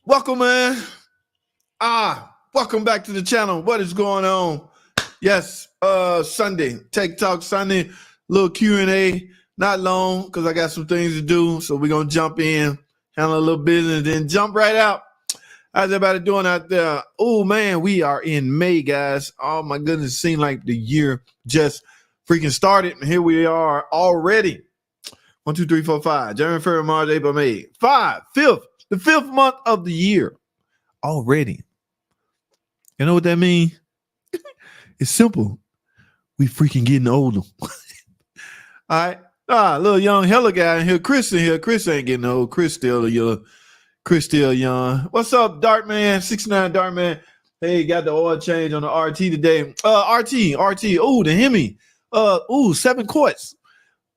Welcome, man. Welcome back to the channel. What is going on? Yes, Sunday, Tech Talk Sunday, little Q&A, not long because I got some things to do. So we're going to jump in, handle a little business, then jump right out. How's everybody doing out there? Oh, man, we are in May, guys. Oh, my goodness, it seemed like the year just freaking started. And here we are already. 1, 2, 3, 4, 5. January, February, March, April, May. The fifth month of the year already. You know what that means? It's simple. We freaking getting older. All right. Little young hella guy in here. Chris in here. Chris ain't getting old. Chris still young. What's up, Dartman? 69 Dartman. Hey, got the oil change on the RT today. RT. Oh, the Hemi. 7 quarts.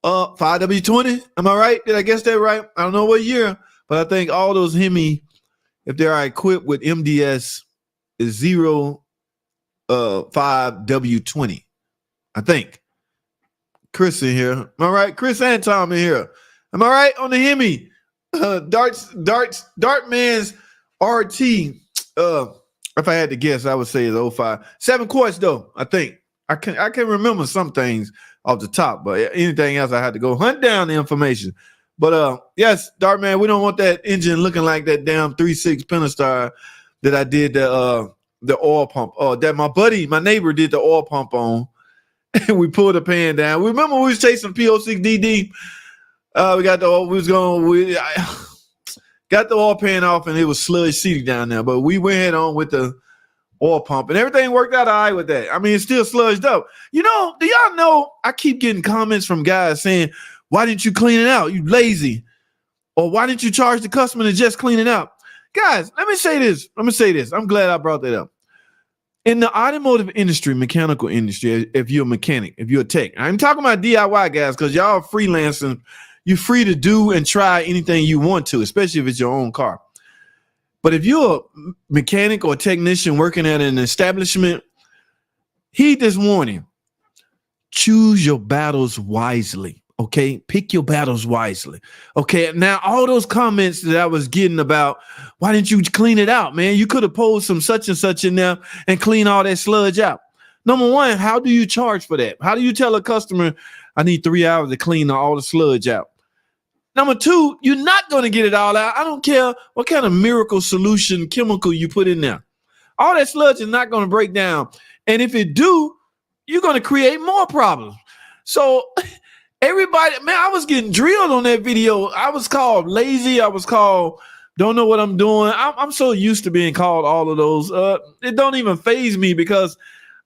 5W20. Am I right? Did I guess that right? I don't know what year, but I think all those Hemi, if they are equipped with MDS, is 5W20. I think. Chris in here. Am I right? Chris and Tom in here. Am I right on the Hemi? Dartman's RT. If I had to guess, I would say it's 05. 7 quarts though, I think. I can remember some things off the top, but anything else I had to go hunt down the information. But yes, Dartman, we don't want that engine looking like that damn 3.6 Pentastar that I did the oil pump. That my neighbor did the oil pump on, and we pulled the pan down. Remember we was chasing P06DD. Got the oil pan off, and it was sludge seating down there. But we went head on with the oil pump, and everything worked out all right with that. I mean, it's still sludged up. You know, do y'all know I keep getting comments from guys saying, why didn't you clean it out? You lazy. Or why didn't you charge the customer to just clean it out? Guys, let me say this. I'm glad I brought that up. In the automotive industry, mechanical industry, if you're a mechanic, if you're a tech, I'm talking about DIY guys because y'all are freelancing. You're free to do and try anything you want to, especially if it's your own car. But if you're a mechanic or a technician working at an establishment, heed this warning. Choose your battles wisely, okay? Pick your battles wisely, okay? Now, all those comments that I was getting about, why didn't you clean it out, man? You could have pulled some such and such in there and clean all that sludge out. Number one, how do you charge for that? How do you tell a customer, I need 3 hours to clean all the sludge out? Number two, you're not going to get it all out. I don't care what kind of miracle solution chemical you put in there. All that sludge is not going to break down. And if it do, you're going to create more problems. So everybody, man, I was getting drilled on that video. I was called lazy. I was called don't know what I'm doing. I'm so used to being called all of those. It don't even faze me because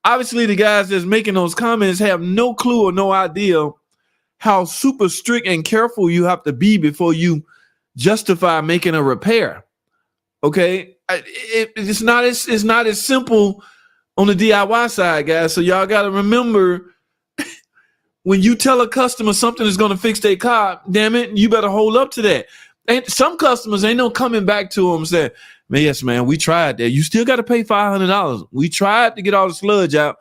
obviously the guys that's making those comments have no clue or no idea how super strict and careful you have to be before you justify making a repair. Okay, it's not as simple on the DIY side, guys. So y'all got to remember, when you tell a customer something is going to fix their car, damn it, you better hold up to that. And some customers ain't no coming back to them and saying, man, yes, man, we tried that. You still got to pay $500. We tried to get all the sludge out,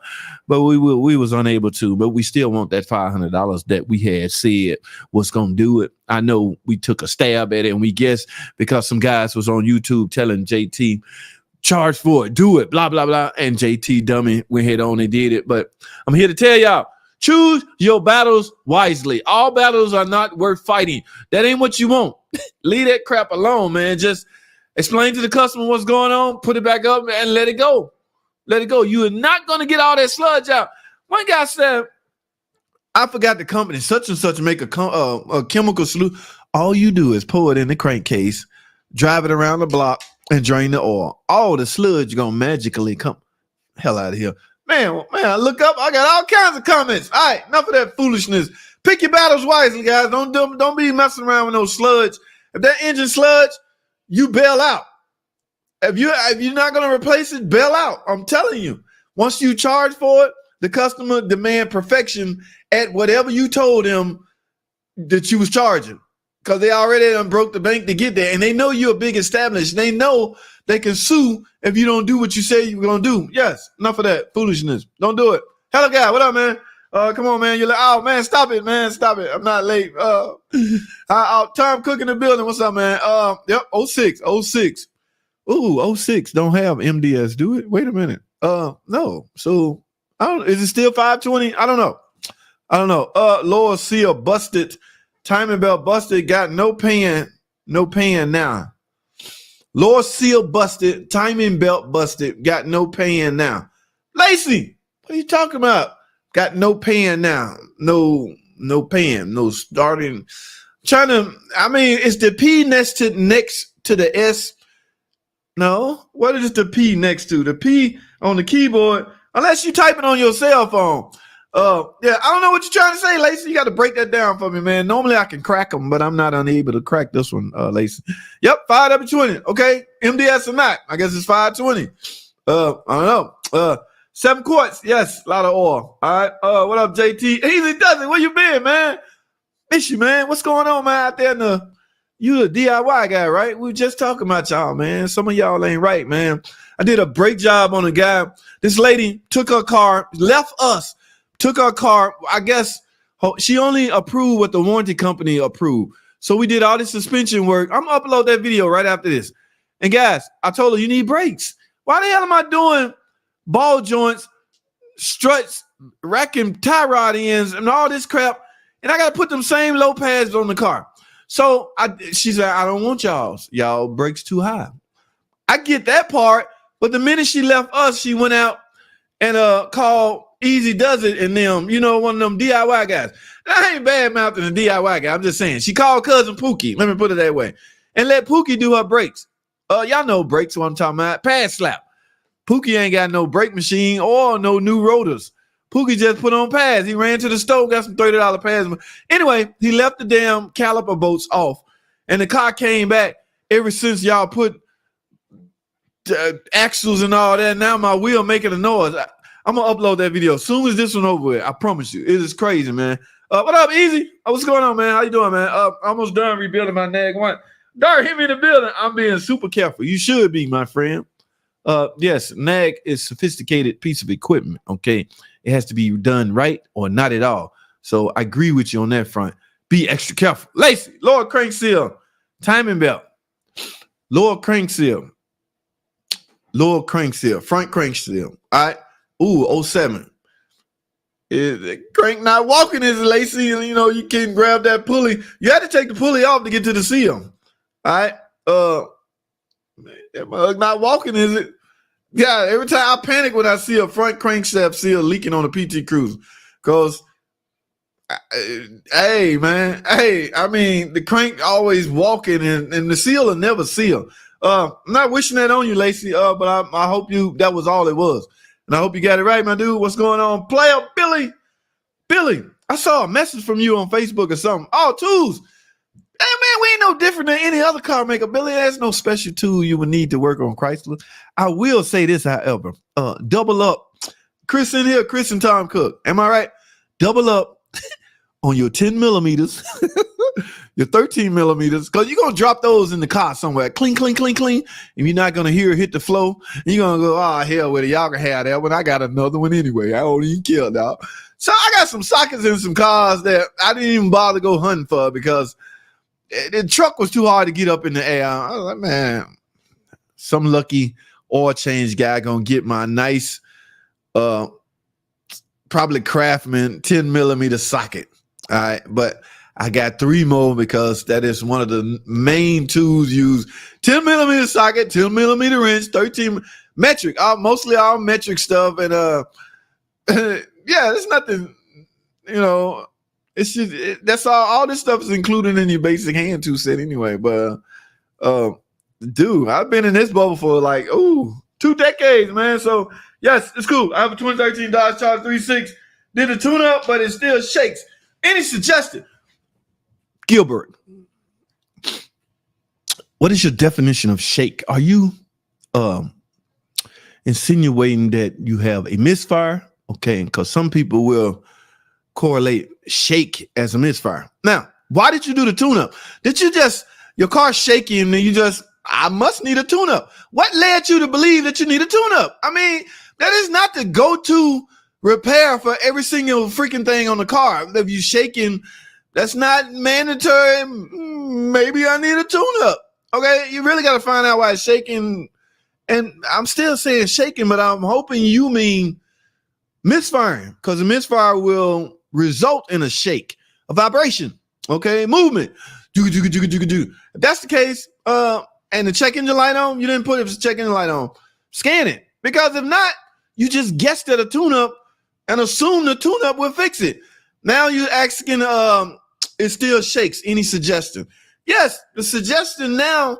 but we was unable to. But we still want that $500 that we had said was going to do it. I know we took a stab at it, and we guessed because some guys was on YouTube telling JT, charge for it, do it, blah, blah, blah. And JT dummy went head on and did it. But I'm here to tell y'all, choose your battles wisely. All battles are not worth fighting. That ain't what you want. Leave that crap alone, man. Just explain to the customer what's going on, put it back up, and let it go. Let it go. You are not going to get all that sludge out. One guy said, I forgot the company, such and such, make a chemical solution. All you do is pour it in the crankcase, drive it around the block, and drain the oil. All the sludge going to magically come. Hell out of here. Man, I look up. I got all kinds of comments. All right, enough of that foolishness. Pick your battles wisely, guys. Don't be messing around with no sludge. If that engine sludge, you bail out. If you're not going to replace it, bail out. I'm telling you. Once you charge for it, the customer demand perfection at whatever you told them that you was charging, because they already done broke the bank to get there, and they know you're a big established. They know they can sue if you don't do what you say you're going to do. Yes, enough of that foolishness. Don't do it. Hello, guy. What up, man? Come on, man. You're like, oh, man, stop it, man. Stop it. I'm not late. Tom Cook in the building. What's up, man? Yep, 06. Ooh, '06 don't have MDS, do it? Wait a minute. No. So I don't. Is it still 520? I don't know. Lower seal busted. Timing belt busted. Got no pan. No pan now. Lower seal busted. Timing belt busted. Got no pan now. Lacey, what are you talking about? Got no pan now. No pan. No starting. It's the P next to the S. No. What is the P next to? The P on the keyboard. Unless you type it on your cell phone. Yeah, I don't know what you're trying to say, Lacey. You got to break that down for me, man. Normally I can crack them, but I'm not unable to crack this one, Lacey. Yep, 5W20. Okay, MDS or not. I guess it's 520. I don't know. 7 quarts. Yes, a lot of oil. All right. What up, JT? Easy does it. Where you been, man? Miss you, man. What's going on, man, out there in the you a DIY guy, right? We were just talking about y'all, man. Some of y'all ain't right, man. I did a great job on a guy. This lady took her car, left us, took her car. I guess she only approved what the warranty company approved. So we did all this suspension work. I'm going to upload that video right after this. And guys, I told her, you need brakes. Why the hell am I doing ball joints, struts, racking tie rod ends, and all this crap? And I got to put them same low pads on the car. So she said, I don't want y'all brakes too high. I get that part, but the minute she left us, she went out and called Easy Does It and them, one of them DIY guys. And I ain't bad mouthing the DIY guy. I'm just saying she called cousin Pookie. Let me put it that way, and let Pookie do her brakes. Y'all know brakes. What I'm talking about? Pad slap. Pookie ain't got no brake machine or no new rotors. Pookie just put on pads. He ran to the store, got some $30 pads. Anyway, he left the damn caliper bolts off, and the car came back. Ever since y'all put axles and all that, now my wheel making a noise. I'm going to upload that video as soon as this one over with. I promise you. It is crazy, man. What up, Easy? What's going on, man? How you doing, man? Almost done rebuilding my Nag 1. Dart hit me in the building. I'm being super careful. You should be, my friend. Yes, Nag is a sophisticated piece of equipment, okay? It has to be done right or not at all. So I agree with you on that front. Be extra careful. Lacey, lower crank seal, timing belt, lower crank seal, front crank seal. All right. Ooh, '07. The crank not walking, is it, Lacey? You can't grab that pulley. You had to take the pulley off to get to the seal. All right. That mug not walking, is it? Yeah, every time I panic when I see a front crankshaft seal leaking on a PT Cruiser. Because, hey, man. Hey, the crank always walking and the seal will never seal. I'm not wishing that on you, Lacey, but I hope that was all it was. And I hope you got it right, my dude. What's going on? Player Billy. Billy, I saw a message from you on Facebook or something. Oh, tools. Hey, man, we ain't no different than any other car maker, Billy. There's no special tool you would need to work on Chrysler. I will say this, however. Double up. Chris in here, Chris and Tom Cook. Am I right? Double up on your 10 millimeters, your 13 millimeters, because you're going to drop those in the car somewhere. Clean, clean, clean, clean. And you're not going to hear it hit the floor. You're going to go, oh, hell with it. Y'all can have that one. I got another one anyway. I don't even care now. So I got some sockets in some cars that I didn't even bother to go hunting for because the truck was too hard to get up in the air. I was like, man, some lucky oil change guy going to get my nice, probably Craftsman 10 millimeter socket. All right. But I got 3 more because that is one of the main tools used. 10 millimeter socket, 10 millimeter wrench, 13 metric, mostly all metric stuff. And yeah, there's nothing, it's just, that's all this stuff is included in your basic hand tool set anyway. But dude, I've been in this bubble for 2 decades, man. So yes, it's cool. I have a 2013 Dodge Charger 3.6. Did a tune up, but it still shakes. Any suggestion? Gilbert, what is your definition of shake? Are you insinuating that you have a misfire? Okay, because some people will correlate shake as a misfire. Now, why did you do the tune-up? Did you your car shaking and I must need a tune-up? What led you to believe that you need a tune-up? That is not the go-to repair for every single freaking thing on the car. If you shaking, that's not mandatory. Maybe I need a tune-up. Okay, you really got to find out why it's shaking And I'm still saying shaking, but I'm hoping you mean misfiring, because a misfire will result in a shake, a vibration, okay, movement. If that's the case, and the check engine light on, you didn't put the check engine light on, scan it. Because if not, you just guessed at a tune-up and assume the tune-up will fix it. Now you're asking, it still shakes. Any suggestion? Yes, the suggestion now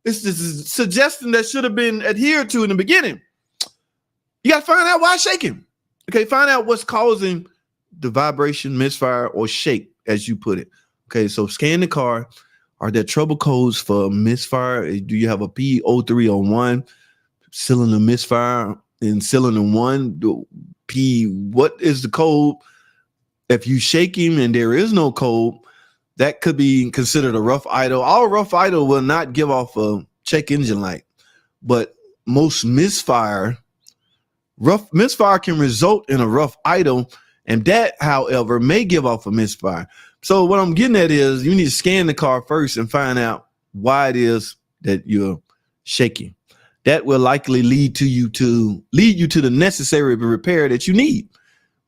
is the suggestion that should have been adhered to in the beginning. You got to find out why it's shaking. Okay, find out what's causing the vibration, misfire, or shake, as you put it. Okay, so scan the car. Are there trouble codes for misfire? Do you have a P0301 cylinder misfire in cylinder 1? What is the code? If you shake him and there is no code, that could be considered a rough idle. All rough idle will not give off a check engine light, but most rough misfire can result in a rough idle, and that, however, may give off a misfire. So what I'm getting at is you need to scan the car first and find out why it is that you're shaking. That will likely lead you to the necessary repair that you need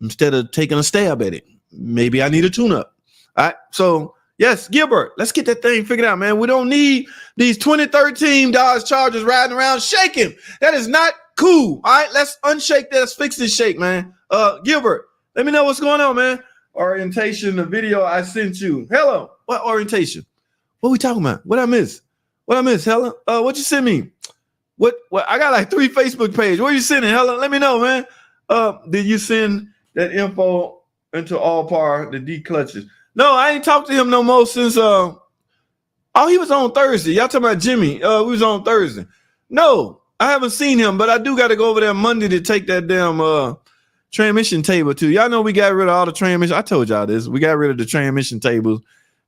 instead of taking a stab at it. Maybe I need a tune-up. All right. So yes, Gilbert, let's get that thing figured out, man. We don't need these 2013 Dodge Chargers riding around shaking. That is not cool. All right, let's unshake that. Let's fix this shake, man. Gilbert, let me know what's going on, man. Orientation, the video I sent you. Hello. What orientation? What we talking about? What I miss? Helen? What you send me? What I got like 3 Facebook pages. What you sending, Helen? Let me know, man. Did you send that info into all par, the D clutches? No, I ain't talked to him no more since he was on Thursday. Y'all talking about Jimmy. We was on Thursday. No, I haven't seen him, but I do got to go over there Monday to take that damn transmission table too. Y'all know we got rid of all the transmission. I told y'all this. We got rid of the transmission tables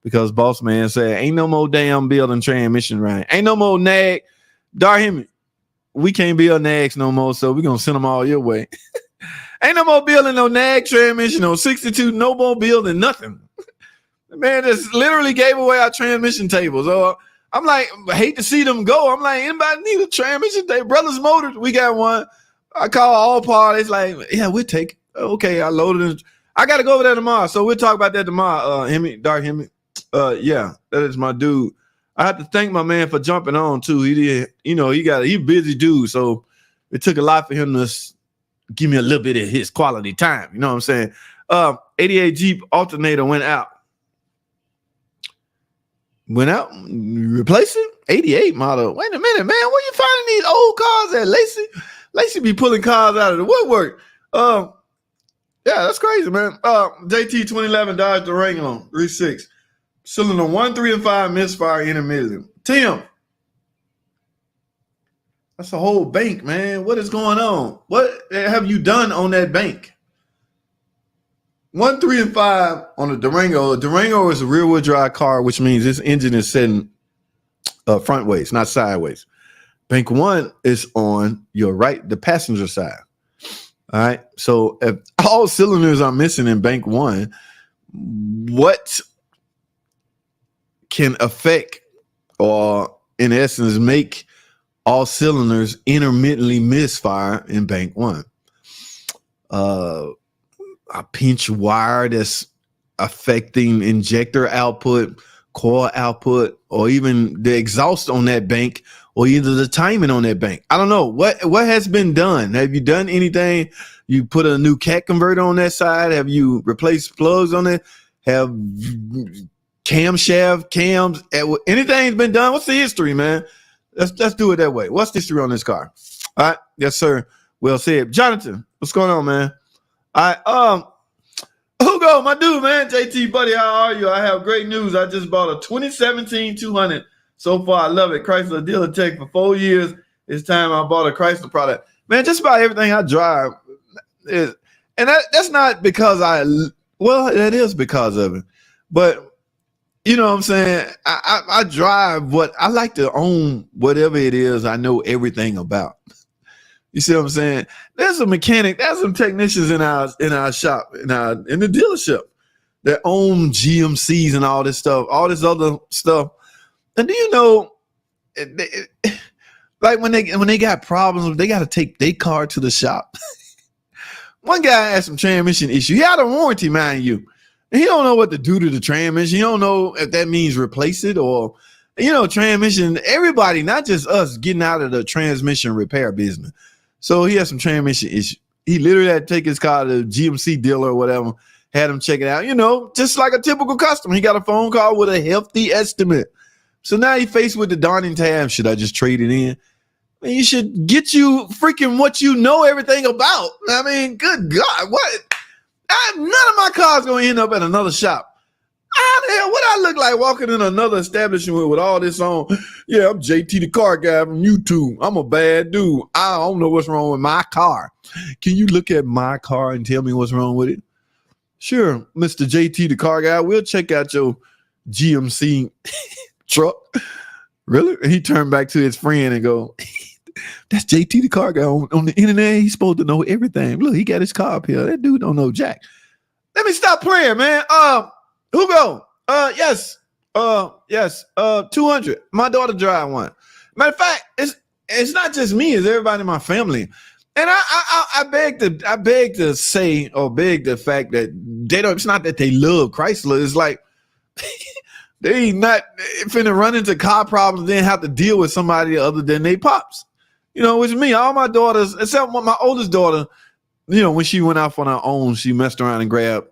because boss man said ain't no more damn building transmission right. Ain't no more nag. Darham, we can't build nags no more, so we're gonna send them all your way. Ain't no more building no nag transmission, no 62, no more building nothing. Man, just literally gave away our transmission tables. So I'm like, I hate to see them go. I'm like, anybody need a transmission table? Brothers Motors, we got one. I call all parties, like, yeah, we'll take it. Okay, I loaded it. I got to go over there tomorrow, so we'll talk about that tomorrow. Dark Hemi. Yeah, that is my dude. I have to thank my man for jumping on too. He did, he busy dude, so it took a lot for him to give me a little bit of his quality time. You know what I'm saying? 88 Jeep alternator went out. Replace it? 88 model. Wait a minute, man. Where you finding these old cars at, Lacey? Lacey be pulling cars out of the woodwork. Yeah, that's crazy, man. JT 2011 Dodge Durango 3.6. Cylinder 1, 3, and 5 misfire intermittent. Tim, that's a whole bank, man. What is going on? What have you done on that bank? 1, 3, and 5 on the Durango. Durango is a rear-wheel drive car, which means this engine is sitting front ways, not sideways. Bank 1 is on your right, the passenger side. All right. So if all cylinders are missing in bank 1, what can affect or in essence make all cylinders intermittently misfire in bank 1? A pinch wire that's affecting injector output, coil output, or even the exhaust on that bank, or either the timing on that bank. I don't know. What has been done? Have you done anything? You put a new cat converter on that side? Have you replaced plugs on it? Have camshaft, cams, anything's been done? What's the history, man? Let's do it that way. What's the history on this car? All right. Yes, sir. Well said. Jonathan, what's going on, man? All right. Hugo, my dude, man. JT, buddy, how are you? I have great news. I just bought a 2017 200. So far, I love it. Chrysler Dealer Tech for 4 years. It's time I bought a Chrysler product. Man, just about everything I drive is, and that's not because that is because of it. But you know what I'm saying? I drive what I like to own, whatever it is I know everything about. You see what I'm saying? There's a mechanic, there's some technicians in our shop, in the dealership that own GMCs and all this stuff, all this other stuff. And do you know, Like when they got problems, they got to take their car to the shop. One guy had some transmission issue. He had a warranty, mind you. And he don't know what to do to the transmission. He don't know if that means replace it or, transmission. Everybody, not just us, getting out of the transmission repair business. So he had some transmission issue. He literally had to take his car to the GMC dealer or whatever, had him check it out, just like a typical customer. He got a phone call with a hefty estimate. So now he's faced with the daunting task. Should I just trade it in? Man, you should get you freaking what you know everything about. I mean, good God, what? None of my cars going to end up at another shop. How the hell would I look like walking in another establishment with all this on? Yeah, I'm JT the car guy from YouTube. I'm a bad dude. I don't know what's wrong with my car. Can you look at my car and tell me what's wrong with it? Sure, Mr. JT the car guy. We'll check out your GMC truck. Really? And he turned back to his friend and go, that's JT the car guy on the internet. He's supposed to know everything. Look, he got his car up here. That dude don't know jack. Let me stop playing, man. Hugo. Yes. 200. My daughter drive one. Matter of fact, it's not just me, it's everybody in my family. And I beg to say, or beg the fact that it's not that they love Chrysler. It's like they not finna run into car problems, then have to deal with somebody other than they pops. Which me, all my daughters, except my oldest daughter, when she went off on her own, she messed around and grabbed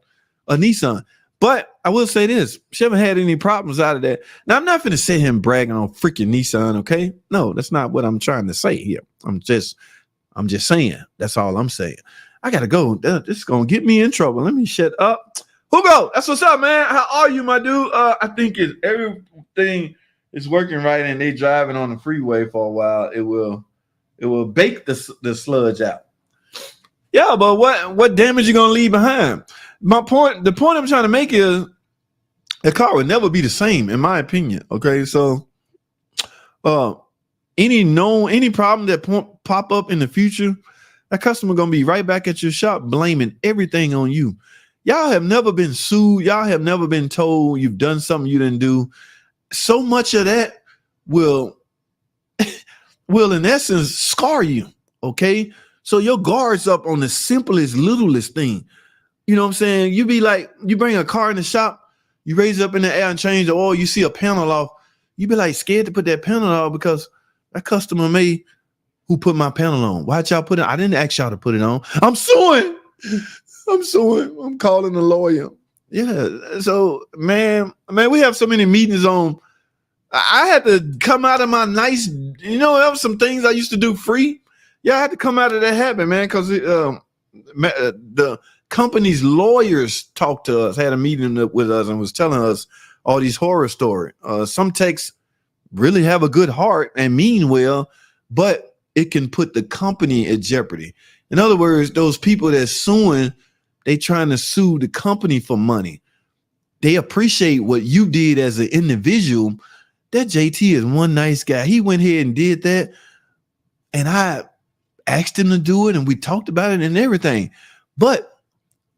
a Nissan. But I will say this, she haven't had any problems out of that. Now, I'm not finna sit here and bragging on freaking Nissan, okay? No, that's not what I'm trying to say here. I'm just saying. That's all I'm saying. I gotta go. This is gonna get me in trouble. Let me shut up. Hugo, that's what's up, man. How are you, my dude? I think everything is working right and they driving on the freeway for a while. It will bake the sludge out. Yeah, but what damage you gonna leave behind? The point I'm trying to make is the car would never be the same, in my opinion. Okay, so any problem that pop up in the future, that customer gonna be right back at your shop blaming everything on you. Y'all have never been sued. Y'all have never been told you've done something you didn't do. So much of that will in essence scar you. Okay, so your guard's up on the simplest, littlest thing. You know what I'm saying? You be like, you bring a car in the shop, you raise it up in the air and change the oil, you see a panel off, you be like scared to put that panel off because that customer who put my panel on. Why'd y'all put it? I didn't ask y'all to put it on. I'm suing. I'm calling a lawyer. Yeah. So man, we have so many meetings on. I had to come out of my nice, there was some things I used to do free. Yeah, I had to come out of that habit, man, because the company's lawyers talked to us, had a meeting with us and was telling us all these horror stories. Some techs really have a good heart and mean well, but it can put the company at jeopardy. In other words, those people that's suing, they trying to sue the company for money. They appreciate what you did as an individual. That JT is one nice guy. He went ahead and did that. And I asked him to do it and we talked about it and everything. But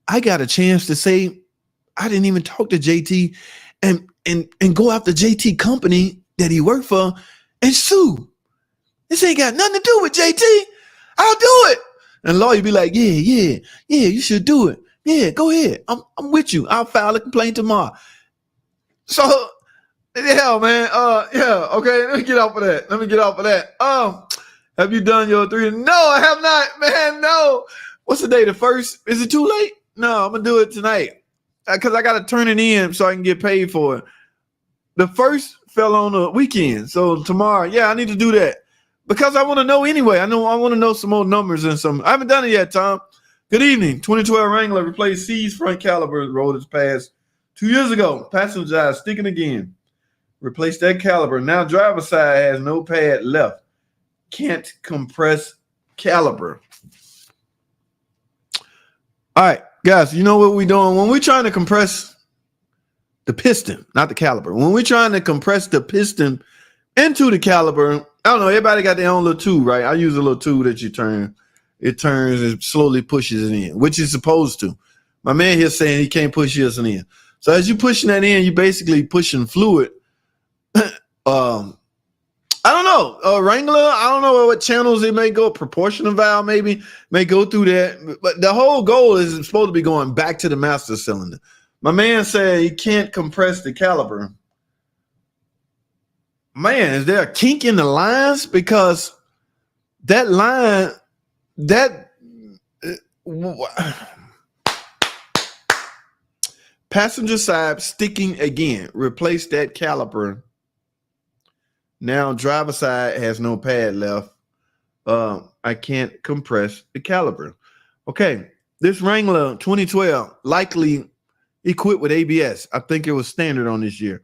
I got a chance to say, I didn't even talk to JT and go after JT company that he worked for and sue. This ain't got nothing to do with JT. I'll do it. And lawyer be like, yeah, you should do it. Yeah, go ahead. I'm with you. I'll file a complaint tomorrow. So, yeah, man. Yeah, okay. Let me get off of that. Have you done your 3? No, I have not, man. No. What's the day? The 1st? Is it too late? No, I'm gonna do it tonight because I gotta turn it in so I can get paid for it. The 1st fell on the weekend, so tomorrow, yeah, I need to do that because I want to know anyway. I want to know some more numbers and some. I haven't done it yet, Tom. Good evening. 2012 Wrangler replaced C's front caliper. Rolled its past 2 years ago. Passenger side sticking again. Replaced that caliper. Now driver side has no pad left. Can't compress caliper. All right, guys, you know what we're doing? When we're trying to compress the piston, not the caliper, when we're trying to compress the piston into the caliper, I don't know, everybody got their own little tool, right? I use a little tool that you turn. It turns and slowly pushes it in, which it's supposed to. My man here saying he can't push this in. So as you're pushing that in, you're basically pushing fluid. I don't know. Wrangler, I don't know what channels it may go. Proportional valve maybe may go through that. But the whole goal is supposed to be going back to the master cylinder. My man said he can't compress the caliper. Man, is there a kink in the lines? Because that line, passenger side sticking again. Replace that caliper. Now driver side has no pad left. I can't compress the caliper. Okay, this Wrangler 2012 likely equipped with ABS. I think it was standard on this year.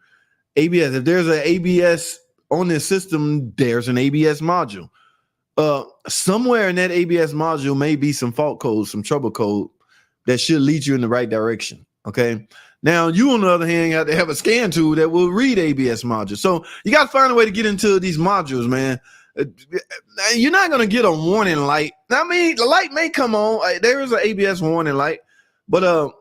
ABS. If there's an ABS on this system, there's an ABS module. Somewhere in that ABS module may be some fault code, some trouble code that should lead you in the right direction. Okay. Now you, on the other hand, have to have a scan tool that will read ABS modules. So you got to find a way to get into these modules, man. You're not going to get a warning light. I mean, the light may come on. There is an ABS warning light, but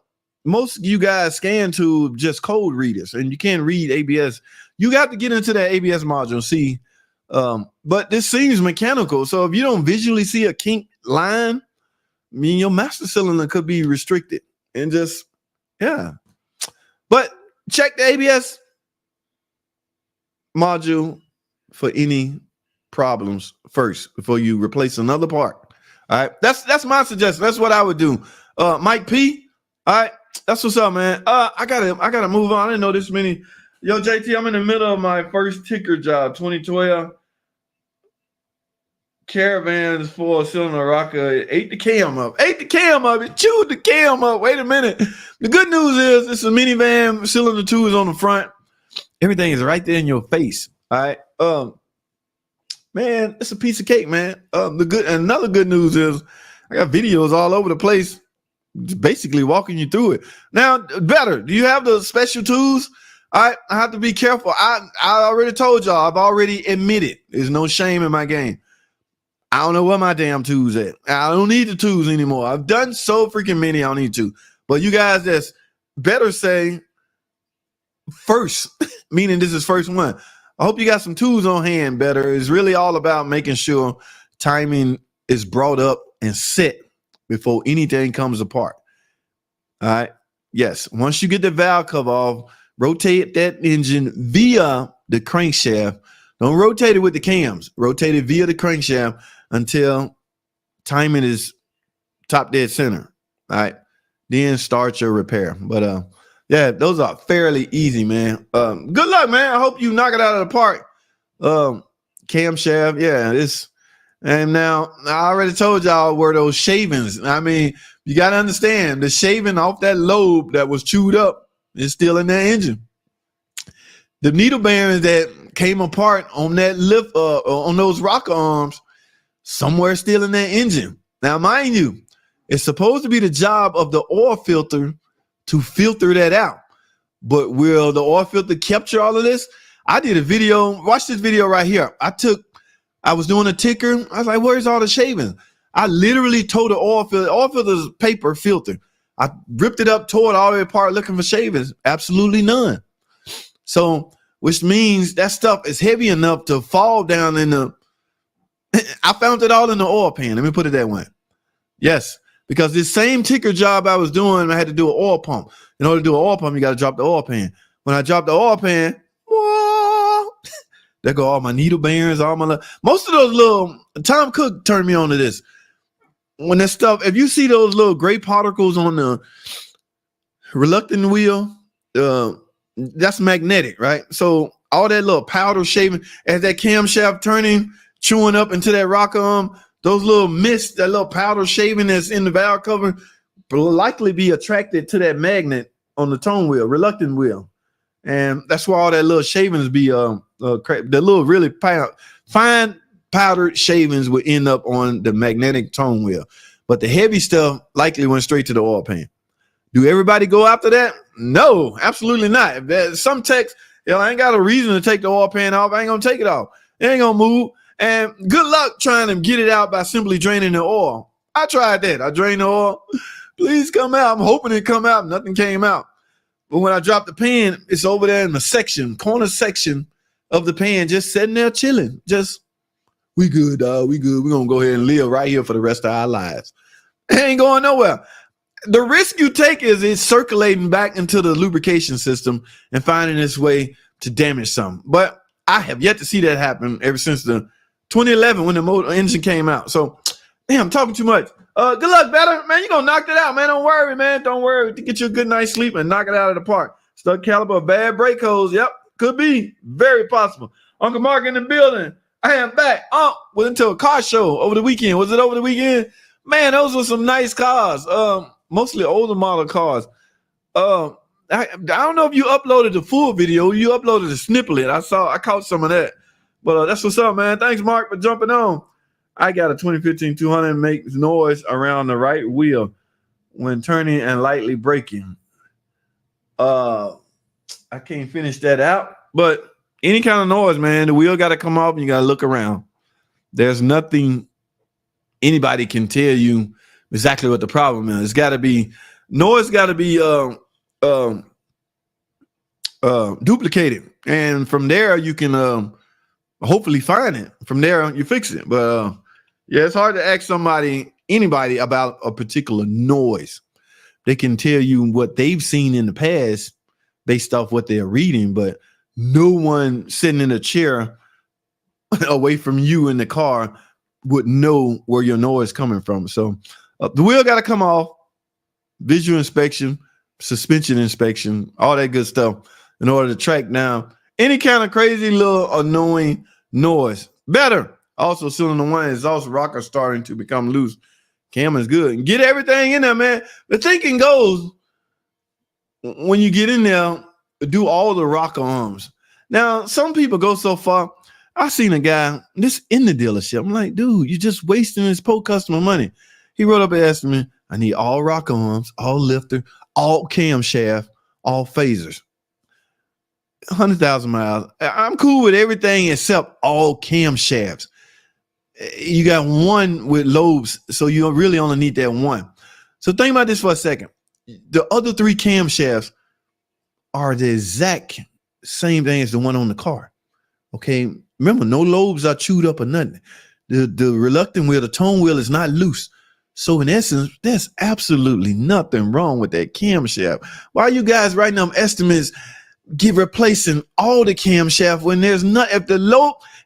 most of you guys scan to just code readers, and you can't read ABS. You got to get into that ABS module and see. But this seems mechanical. So if you don't visually see a kink line, I mean, your master cylinder could be restricted and just, yeah. But check the ABS module for any problems first before you replace another part. All right. That's my suggestion. That's what I would do. Mike P. All right. That's what's up, man. I gotta move on. I didn't know this many. Yo, JT, I'm in the middle of my first ticker job, 2012. Caravans 4-cylinder rocker. Ate the cam up. It chewed the cam up. Wait a minute. The good news is it's a minivan. Cylinder 2 is on the front. Everything is right there in your face. All right. Man, it's a piece of cake, man. Another good news is I got videos all over the place, basically walking you through it. Now, better. Do you have the special tools? I have to be careful. I already told y'all. I've already admitted there's no shame in my game. I don't know where my damn tools at. I don't need the tools anymore. I've done so freaking many. I don't need to. But you guys that's better say first, meaning this is first one. I hope you got some tools on hand. Better. It's really all about making sure timing is brought up and set before anything comes apart. All right. Yes. Once you get the valve cover off, rotate that engine via the crankshaft. Don't rotate it with the cams. Rotate it via the crankshaft until timing is top dead center. All right. Then start your repair. But yeah, those are fairly easy, man. Good luck, man. I hope you knock it out of the park. Camshaft, yeah, and now I already told y'all where those shavings. I mean, you got to understand the shaving off that lobe that was chewed up is still in that engine. The needle bearings that came apart on that lift, on those rocker arms, somewhere still in that engine. Now, mind you, it's supposed to be the job of the oil filter to filter that out. But will the oil filter capture all of this? I did a video. Watch this video right here. I was doing a ticker. I was like, where's all the shavings? I literally tore the oil filter. Oil filter's paper filter. I ripped it up, tore it all the way apart looking for shavings. Absolutely none. So, which means that stuff is heavy enough to fall down in the, I found it all in the oil pan. Let me put it that way. Yes, because this same ticker job I was doing, I had to do an oil pump. In order to do an oil pump, you got to drop the oil pan. When I dropped the oil pan, whoa, there go all my needle bearings, most of those little, Tom Cook turned me on to this. When that stuff, if you see those little gray particles on the reluctant wheel, that's magnetic, right? So all that little powder shaving, as that camshaft turning, chewing up into that rocker arm, those little mist, that little powder shaving that's in the valve cover will likely be attracted to that magnet on the tone wheel, reluctant wheel. And that's why all that little shavings be, the little really fine powdered shavings would end up on the magnetic tone wheel. But the heavy stuff likely went straight to the oil pan. Do everybody go after that? No, absolutely not. If there's some techs, I ain't got a reason to take the oil pan off. I ain't going to take it off. It ain't going to move. And good luck trying to get it out by simply draining the oil. I tried that. I drained the oil. Please come out. I'm hoping it come out. Nothing came out. But when I dropped the pan, it's over there in the section, corner section of the pan, just sitting there chilling. Just We good, dog. We good. We're going to go ahead and live right here for the rest of our lives. It ain't going nowhere. The risk you take is it's circulating back into the lubrication system and finding its way to damage something. But I have yet to see that happen ever since the 2011 when the motor engine came out. So, damn, I'm talking too much. Good luck, better. Man, you're going to knock it out, man. Don't worry, man. Don't worry. Get you a good night's sleep and knock it out of the park. Stuck caliper, bad brake hose. Yep, could be. Very possible. Uncle Mark in the building. I am back. Went into a car show over the weekend. Was it over the weekend? Man, those were some nice cars. Mostly older model cars. I don't know if you uploaded the full video. You uploaded the snippet. I caught some of that. But that's what's up, man. Thanks, Mark, for jumping on. I got a 2015 200 makes noise around the right wheel when turning and lightly braking. I can't finish that out. But any kind of noise, man, the wheel got to come off and you got to look around. There's nothing anybody can tell you exactly what the problem is. It's got to be duplicated, and from there you can hopefully find it. From there you fix it. But yeah, it's hard to ask anybody about a particular noise. They can tell you what they've seen in the past based off what they're reading, but no one sitting in a chair away from you in the car would know where your noise is coming from. So the wheel got to come off, visual inspection, suspension inspection, all that good stuff in order to track down any kind of crazy little annoying noise. Better. Also, cylinder one exhaust rocker starting to become loose. Cam is good. Get everything in there, man. The thinking goes, when you get in there, do all the rocker arms. Now, some people go so far. I seen a guy this in the dealership. I'm like, dude, you're just wasting his poor customer money. He wrote up and asked me, I need all rocker arms, all lifter, all camshaft, all phasers. 100,000 miles. I'm cool with everything except all camshafts. You got one with lobes, so you really only need that one. So think about this for a second. The other three camshafts are the exact same thing as the one on the car. Okay, remember, no lobes are chewed up or nothing. The reluctant wheel, the tone wheel is not loose. So in essence, there's absolutely nothing wrong with that camshaft. Why are you guys writing them estimates, replacing all the camshaft when there's not, if the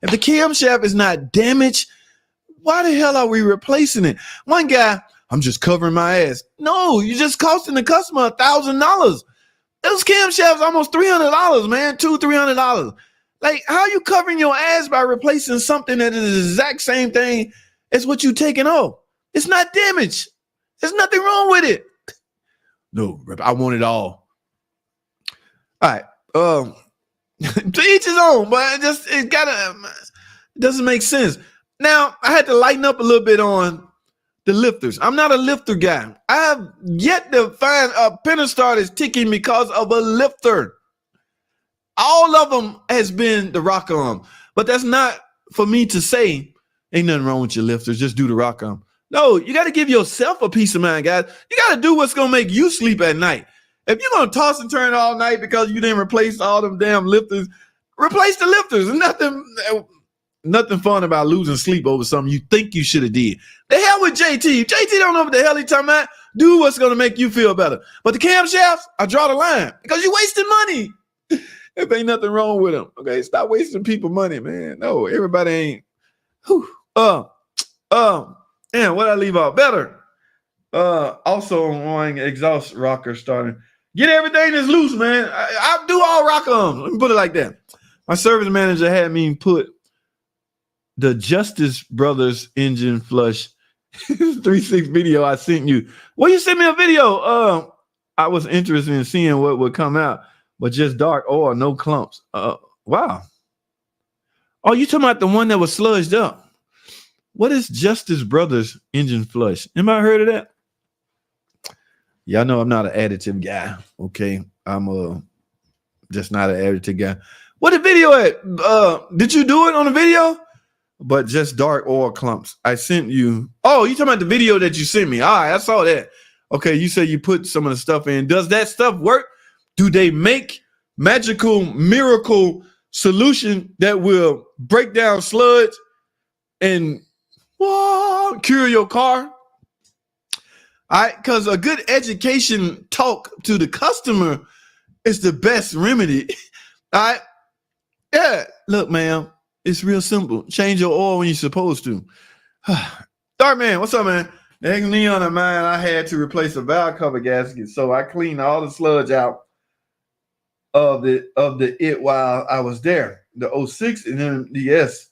camshaft is not damaged, why the hell are we replacing it? One guy, I'm just covering my ass. No, you're just costing the customer $1,000. Those camshafts almost $300, man, $200-$300. Like, how are you covering your ass by replacing something that is the exact same thing as what you taking off? It's not damaged. There's nothing wrong with it. No, I want it all. All right. To each his own, but it doesn't make sense. Now, I had to lighten up a little bit on the lifters. I'm not a lifter guy. I have yet to find a Pentastar that's ticking because of a lifter. All of them has been the rock arm, but that's not for me to say ain't nothing wrong with your lifters. Just do the rock arm. No, you got to give yourself a peace of mind, guys. You got to do what's going to make you sleep at night. If you're going to toss and turn all night because you didn't replace all them damn lifters, replace the lifters. Nothing fun about losing sleep over something you think you should have did. The hell with JT. JT don't know what the hell he talking about. Do what's going to make you feel better. But the camshafts, I draw the line because you're wasting money. If ain't nothing wrong with them. Okay, stop wasting people money, man. No, everybody ain't. And what I leave out better. Also on exhaust rocker starting. Get everything that's loose, man. I do all rock arms. Let me put it like that. My service manager had me put the Justice Brothers engine flush 3.6 video I sent you. Well, you sent me a video. I was interested in seeing what would come out, but just dark oil, no clumps. Wow. Oh, you talking about the one that was sludged up? What is Justice Brothers engine flush? Anybody heard of that? Y'all know I'm not an additive guy. Okay, I'm just not an additive guy. What the video at? Did you do it on the video? But just dark oil clumps. I sent you. Oh, you talking about the video that you sent me? All right, I saw that. Okay, you said you put some of the stuff in. Does that stuff work? Do they make magical miracle solution that will break down sludge? and cure your car. All right, because a good education talk to the customer is the best remedy. All right. Yeah. Look, man, it's real simple. Change your oil when you're supposed to. Dark man, what's up, man? Next neon of mine, I had to replace a valve cover gasket, so I cleaned all the sludge out of the it while I was there. The 06 and then the S,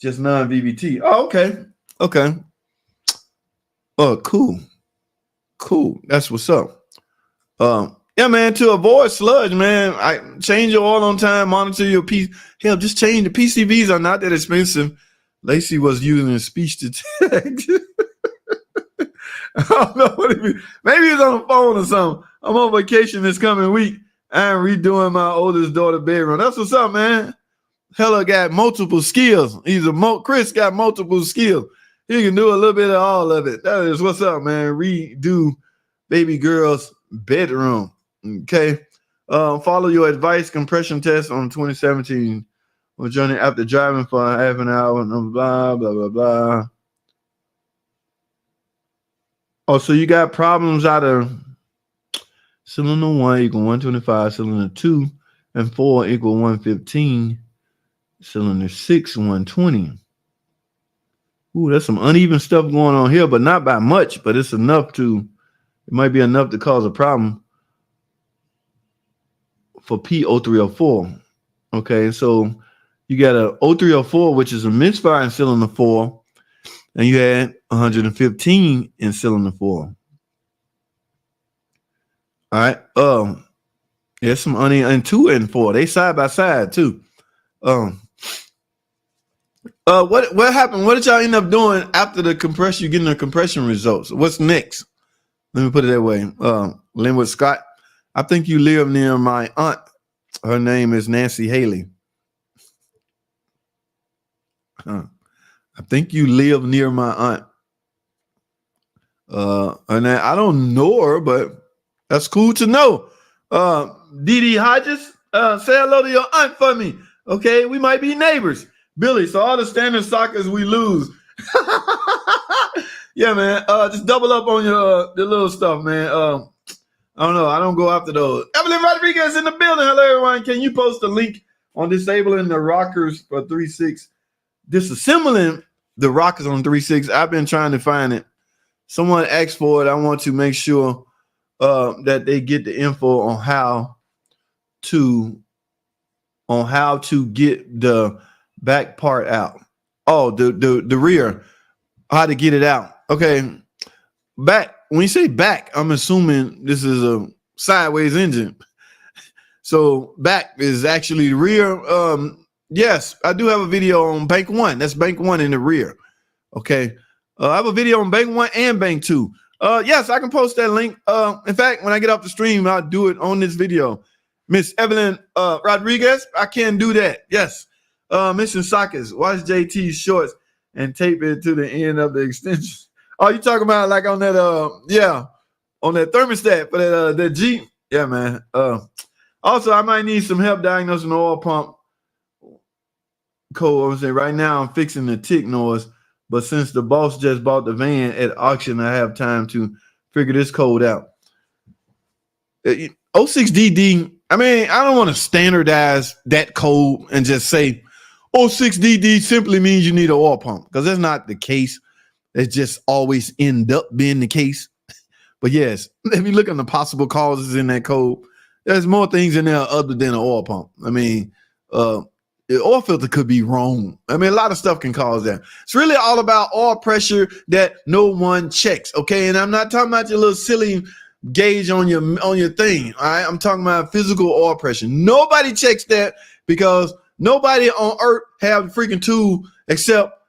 just non-VVT. Oh, okay. Okay. Oh, cool. Cool. That's what's up. Yeah, man, to avoid sludge, man, I change your oil on time, monitor your piece. Hell, just change the PCVs are not that expensive. Lacey was using a speech to text. I don't know what it means. Maybe he's on the phone or something. I'm on vacation this coming week. I'm redoing my oldest daughter's bedroom. That's what's up, man. Hella got multiple skills. Chris got multiple skills. He can do a little bit of all of it. That is what's up, man. Redo baby girl's bedroom. Okay. Follow your advice compression test on 2017. We're journey after driving for half an hour. Blah, blah, blah, blah. Oh, so you got problems out of cylinder 1 equal 125, cylinder 2 and 4 equal 115, cylinder 6, 120. Ooh, there's some uneven stuff going on here, but not by much, but it's enough to, it might be enough to cause a problem for P0304. Okay, so you got a 0304, which is a misfire in cylinder 4, and you had 115 in cylinder 4. All right. There's some uneven and 2 and 4. They side by side too. What happened? What did y'all end up doing after the compression? You getting the compression results? What's next? Let me put it that way. Linwood Scott, I think you live near my aunt. Her name is Nancy Haley. I think you live near my aunt. And I don't know her, but that's cool to know. Dee Dee Hodges, say hello to your aunt for me. Okay, we might be neighbors. Billy, so all the standard sockets we lose. Yeah, man. Just double up on your the little stuff, man. I don't know. I don't go after those. Evelyn Rodriguez in the building. Hello, everyone. Can you post a link on disabling the rockers for 3.6? Disassembling the rockers on 3.6. I've been trying to find it. Someone asked for it. I want to make sure that they get the info on how to get the back part out. Oh, the rear, how to get it out. Okay, back. When you say back, I'm assuming this is a sideways engine. So back is actually the rear. Yes, I do have a video on bank 1. That's bank 1 in the rear. Okay. I have a video on bank 1 and bank 2. Yes, I can post that link. In fact, when I get off the stream, I'll do it on this video. Miss Evelyn Rodriguez, I can do that. Yes. Mission Sockets, watch JT's shorts and tape it to the end of the extension. Oh, you talking about like on that on that thermostat for that Jeep? Yeah, man. Also, I might need some help diagnosing the oil pump code. I was saying right now I'm fixing the tick noise, but since the boss just bought the van at auction, I have time to figure this code out. 06DD, I mean, I don't want to standardize that code and just say 06DD simply means you need an oil pump, because that's not the case. It just always end up being the case. But yes, if you look at the possible causes in that code, there's more things in there other than an oil pump. I mean, the oil filter could be wrong. I mean, a lot of stuff can cause that. It's really all about oil pressure that no one checks. Okay, and I'm not talking about your little silly gauge on your thing. All right, I'm talking about physical oil pressure. Nobody checks that because nobody on earth have the freaking tool except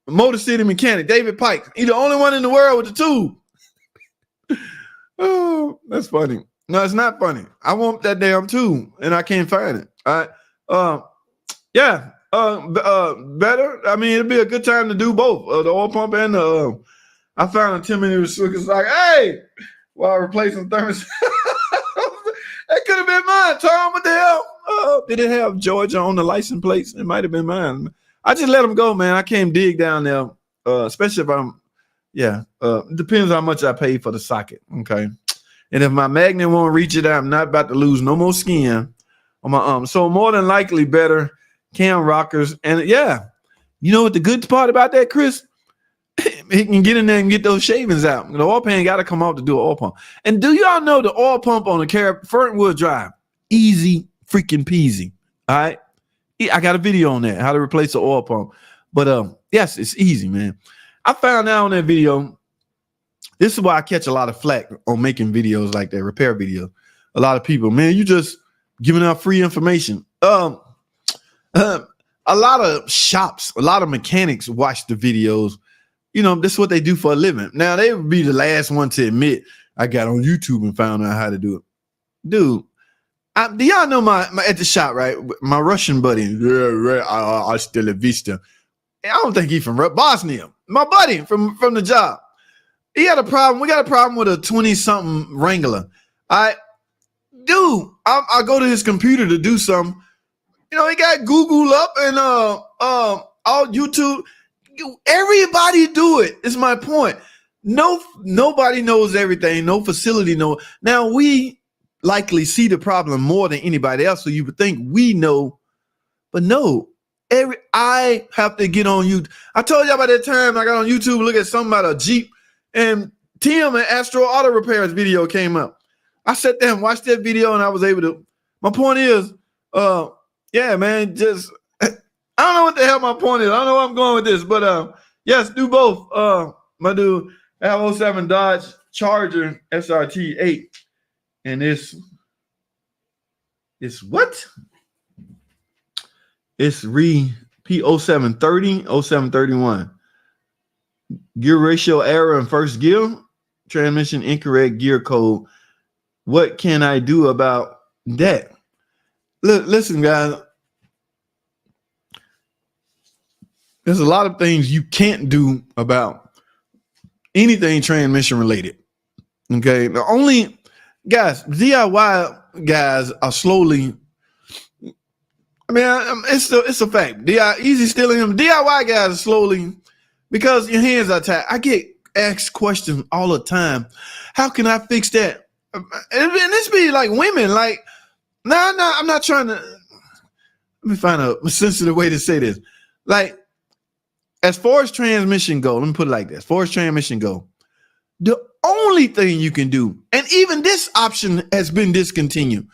Motor City mechanic David Pike. He's the only one in the world with the tool. Oh, that's funny. No, it's not funny. I want that damn tool and I can't find it. All right. Yeah. Better. I mean, it'd be a good time to do both. The oil pump and the I found a 10-minute restriction. It's like, hey, while replacing thermostat. That could have been mine, Tom. What the hell? Did it have Georgia on the license plates? It might have been mine. I just let them go, man. I can't dig down there, especially if I'm, depends how much I pay for the socket, okay? And if my magnet won't reach it, I'm not about to lose no more skin on my arm. So more than likely better cam rockers. And yeah, you know what the good part about that, Chris? He can get in there and get those shavings out. The oil pan got to come off to do an oil pump. And do y'all know the oil pump on the front wheel drive? Easy freaking peasy. All right. I got a video on that, how to replace the oil pump. But yes, it's easy, man. I found out on that video. This is why I catch a lot of flack on making videos like that, repair videos. A lot of people, man, you just giving out free information. A lot of shops, a lot of mechanics watch the videos. You know, this is what they do for a living. Now, they would be the last one to admit I got on YouTube and found out how to do it. Dude, do y'all know my at the shop, right? My Russian buddy, I still at Vista. I don't think he's from Bosnia. My buddy from the job. He had a problem. We got a problem with a 20-something Wrangler. I go to his computer to do something. You know, he got Google up and all YouTube. Everybody do it. Is my point. Nobody knows everything. No facility knows. Now we likely see the problem more than anybody else, so you would think we know, but no. I have to get on YouTube. I told y'all about that time I got on YouTube, look at something about a Jeep, and Tim and Astro Auto Repairs video came up. I sat there and watched that video, and I was able to. My point is, yeah, man, just I don't know what the hell my point is. I don't know where I'm going with this, but yes, do both. My dude, I have 07 Dodge Charger SRT 8, and it's what? It's P0730, 0731. Gear ratio error in first gear, transmission incorrect gear code. What can I do about that? Listen, guys. There's a lot of things you can't do about anything transmission related. Okay. The only guys, DIY guys are slowly. I mean, it's a fact. Easy stealing him. DIY guys are slowly, because your hands are tied. I get asked questions all the time. How can I fix that? And this be like women, like, no, I'm not trying to. Let me find a sensitive way to say this. Like, as far as transmission go, let me put it like this. As far as transmission go, the only thing you can do, and even this option has been discontinued,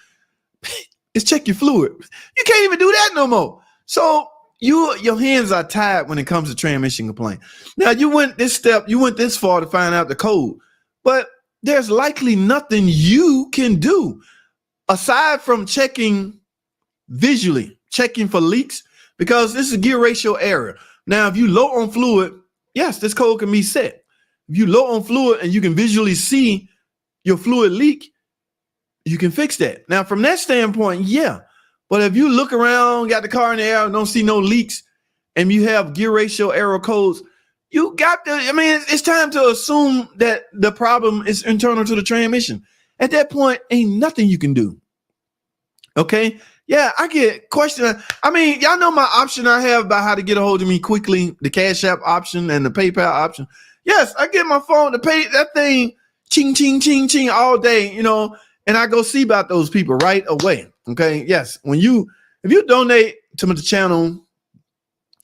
is check your fluid. You can't even do that no more. So your hands are tied when it comes to transmission complaint. Now, you went this far to find out the code, but there's likely nothing you can do aside from checking visually, checking for leaks, because this is gear ratio error. Now, if you low on fluid, yes, this code can be set. If you low on fluid and you can visually see your fluid leak, you can fix that. Now, from that standpoint, yeah. But if you look around, got the car in the air, don't see no leaks, and you have gear ratio error codes, you got to, I mean, it's time to assume that the problem is internal to the transmission. At that point, ain't nothing you can do. Okay? Yeah, I get questions. I mean, y'all know my option I have about how to get a hold of me quickly, the Cash App option and the PayPal option. Yes, I get my phone to pay that thing, ching, ching, ching, ching all day, you know, and I go see about those people right away. Okay. Yes. If you donate to the channel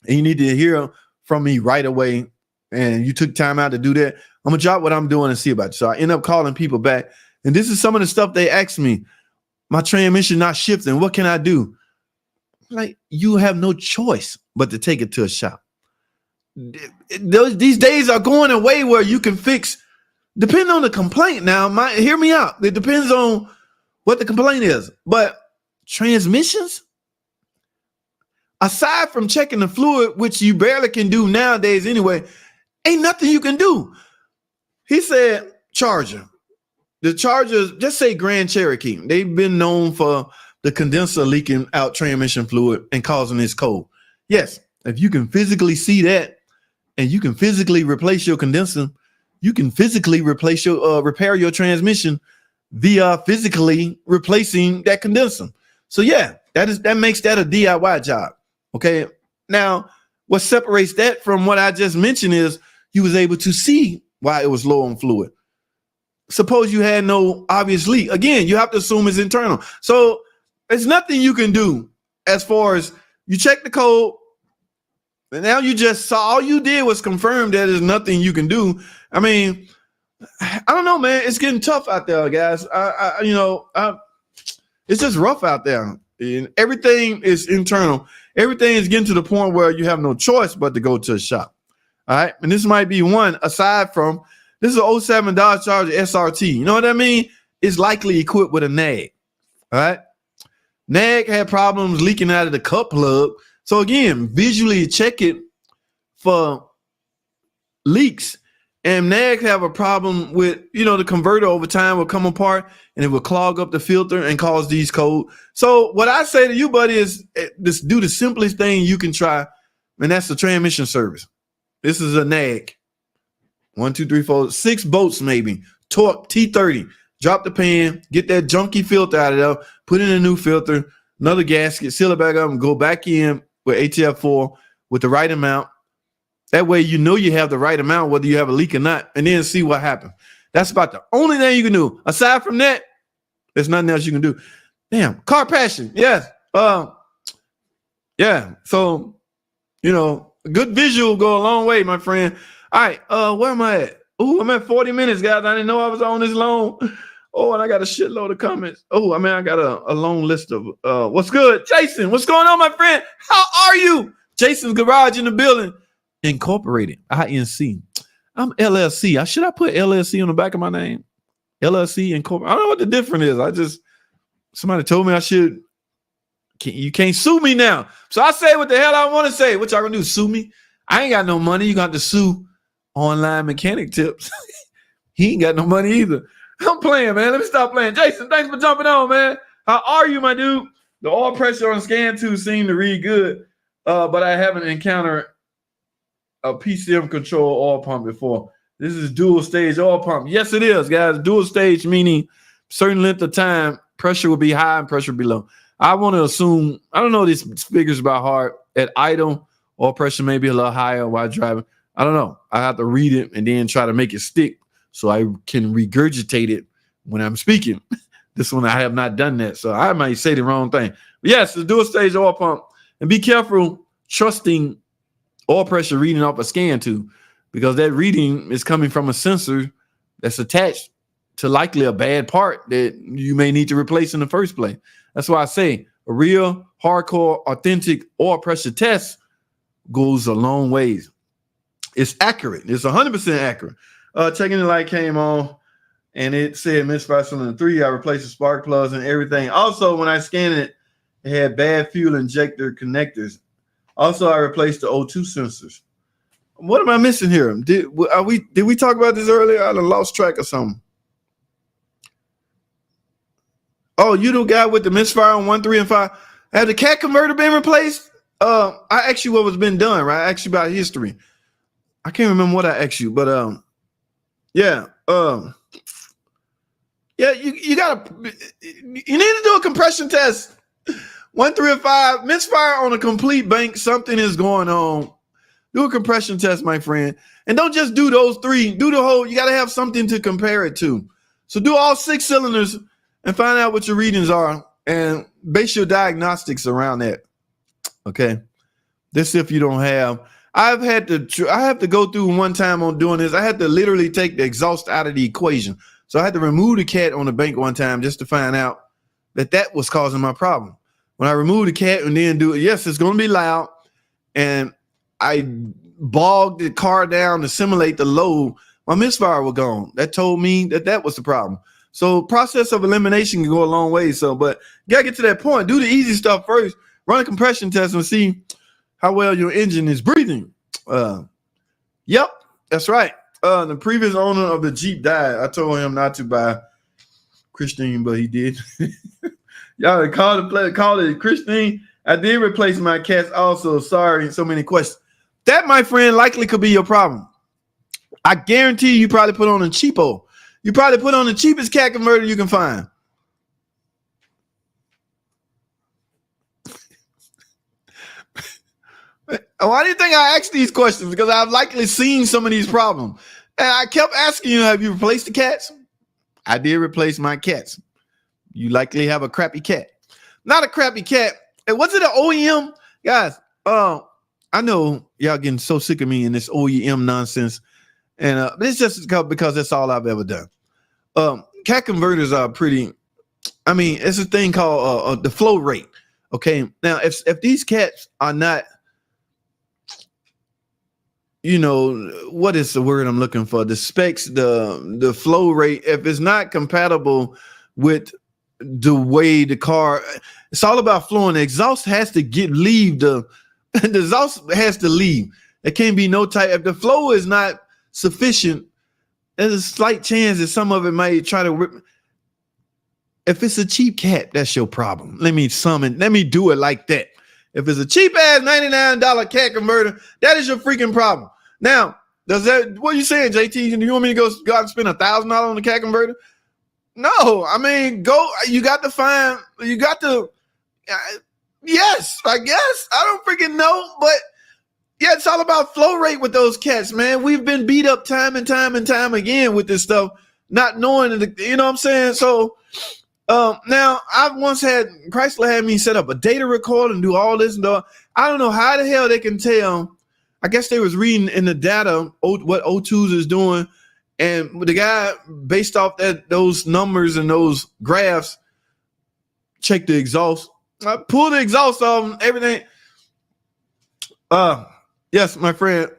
and you need to hear from me right away, and you took time out to do that, I'm gonna drop what I'm doing and see about it. So I end up calling people back. And this is some of the stuff they ask me. My transmission not shifting. What can I do? Like, you have no choice but to take it to a shop. These days are going away where you can fix, depending on the complaint. Now, hear me out. It depends on what the complaint is. But transmissions, aside from checking the fluid, which you barely can do nowadays anyway, ain't nothing you can do. He said, Charger. The Chargers, just say Grand Cherokee. They've been known for the condenser leaking out transmission fluid and causing this cold. Yes, if you can physically see that and you can physically replace your condenser, you can physically replace your repair your transmission via physically replacing that condenser. So yeah, that makes that a DIY job. Okay. Now, What separates that from what I just mentioned is you was able to see why it was low on fluid. Suppose you had no obvious leak. Again, you have to assume it's internal. So there's nothing you can do as far as you check the code, and now you just saw, all you did was confirm that there's nothing you can do. I mean, I don't know, man. It's getting tough out there, guys. It's just rough out there. And everything is internal. Everything is getting to the point where you have no choice but to go to a shop. All right. And this might be one aside from this is an 07 Dodge Charger SRT. You know what I mean? It's likely equipped with a nag. All right. Nag had problems leaking out of the cup plug. So again, visually check it for leaks. And nags have a problem with, the converter over time will come apart and it will clog up the filter and cause these codes. So what I say to you, buddy, is just do the simplest thing you can try, and that's the transmission service. This is a nag. 1, 2, 3, 4, 6 bolts maybe. Torque T30. Drop the pan, get that junky filter out of there, put in a new filter, another gasket, seal it back up, and go back in with ATF4 with the right amount. That way you have the right amount, whether you have a leak or not, and then see what happens. That's about the only thing you can do. Aside from that, there's nothing else you can do. Damn, car passion. Yes. Yeah. So, a good visual go a long way, my friend. All right. Where am I at? Oh, I'm at 40 minutes, guys. I didn't know I was on this long. Oh, and I got a shitload of comments. Oh, I got a long list of what's good. Jason, what's going on, my friend? How are you? Jason's Garage in the building. Incorporated, INC. I'm LLC. Should I put LLC on the back of my name? LLC Incorporated. I don't know what the difference is. Somebody told me I should. You can't sue me now. So I say what the hell I want to say. What y'all gonna do? Sue me? I ain't got no money. You got to sue Online Mechanic Tips. He ain't got no money either. I'm playing, man. Let me stop playing. Jason, thanks for jumping on, man. How are you, my dude? The oil pressure on scan 2 seemed to read good, but I haven't encountered a PCM control oil pump before. This is dual stage oil pump. Yes, it is, guys. Dual stage meaning certain length of time, pressure will be high and pressure will be low. I want to assume, I don't know these figures by heart. At idle, oil pressure may be a little higher while driving. I don't know. I have to read it and then try to make it stick so I can regurgitate it when I'm speaking. This one, I have not done that, so I might say the wrong thing. But yes, the dual stage oil pump. And be careful trusting oil pressure reading off a scan tube, because that reading is coming from a sensor that's attached to likely a bad part that you may need to replace in the first place. That's why I say a real hardcore authentic oil pressure test goes a long ways. It's accurate. It's 100% accurate. Checking the light came on and it said misfire cylinder 3. I replaced the spark plugs and everything. Also, when I scanned it, it had bad fuel injector connectors. Also, I replaced the O2 sensors. What am I missing here? Did we talk about this earlier? I lost track of something. Oh, you the guy with the misfire on 1, 3, and 5. Have the cat converter been replaced? I asked you what was been done, right? I asked you about history. I can't remember what I asked you, but yeah. Yeah, you need to do a compression test. 1, 3, and 5, misfire on a complete bank. Something is going on. Do a compression test, my friend. And don't just do those 3. Do the whole, you got to have something to compare it to. So do all 6 cylinders and find out what your readings are and base your diagnostics around that. Okay. This if you don't have, I have to go through one time on doing this. I had to literally take the exhaust out of the equation. So I had to remove the cat on the bank one time just to find out that was causing my problem. When I removed the cat and then do it, yes, it's going to be loud. And I bogged the car down to simulate the load. My misfire was gone. That told me that was the problem. So process of elimination can go a long way. So, but you got to get to that point. Do the easy stuff first. Run a compression test and see how well your engine is breathing. Yep, that's right. The previous owner of the Jeep died. I told him not to buy Christine, but he did. Y'all call it Christine. I did replace my cats also. Sorry, so many questions. That, my friend, likely could be your problem. I guarantee you probably put on a cheapo. You probably put on the cheapest cat converter you can find. Why do you think I asked these questions? Because I've likely seen some of these problems. And I kept asking you, have you replaced the cats? I did replace my cats. You likely have a crappy cat. Not a crappy cat. And was it an OEM? Guys, I know y'all getting so sick of me in this OEM nonsense. And it's just because that's all I've ever done. Cat converters are pretty, I mean, it's a thing called the flow rate. Okay. Now, if these cats are not, you know, what is the word I'm looking for? The specs, the flow rate, if it's not compatible with the way the car, it's all about flowing. The exhaust has to leave the exhaust has to leave. There can't be no type. If the flow is not sufficient, there's a slight chance that some of it might try to rip. If it's a cheap cat, that's your problem. Let me do it like that. If it's a cheap ass $99 cat converter, that is your freaking problem. Now, what are you saying, JT? Do you want me to go out and spend $1,000 on the cat converter? No, I mean, yes, I guess. I don't freaking know, but yeah, it's all about flow rate with those cats, man. We've been beat up time and time again with this stuff, not knowing, you know what I'm saying? So, now I once had Chrysler had me set up a data recorder and do all this and I don't know how the hell they can tell. I guess they was reading in the data what O2s is doing, and the guy based off those numbers and those graphs checked the exhaust. I pulled the exhaust off and everything. Yes, my friend.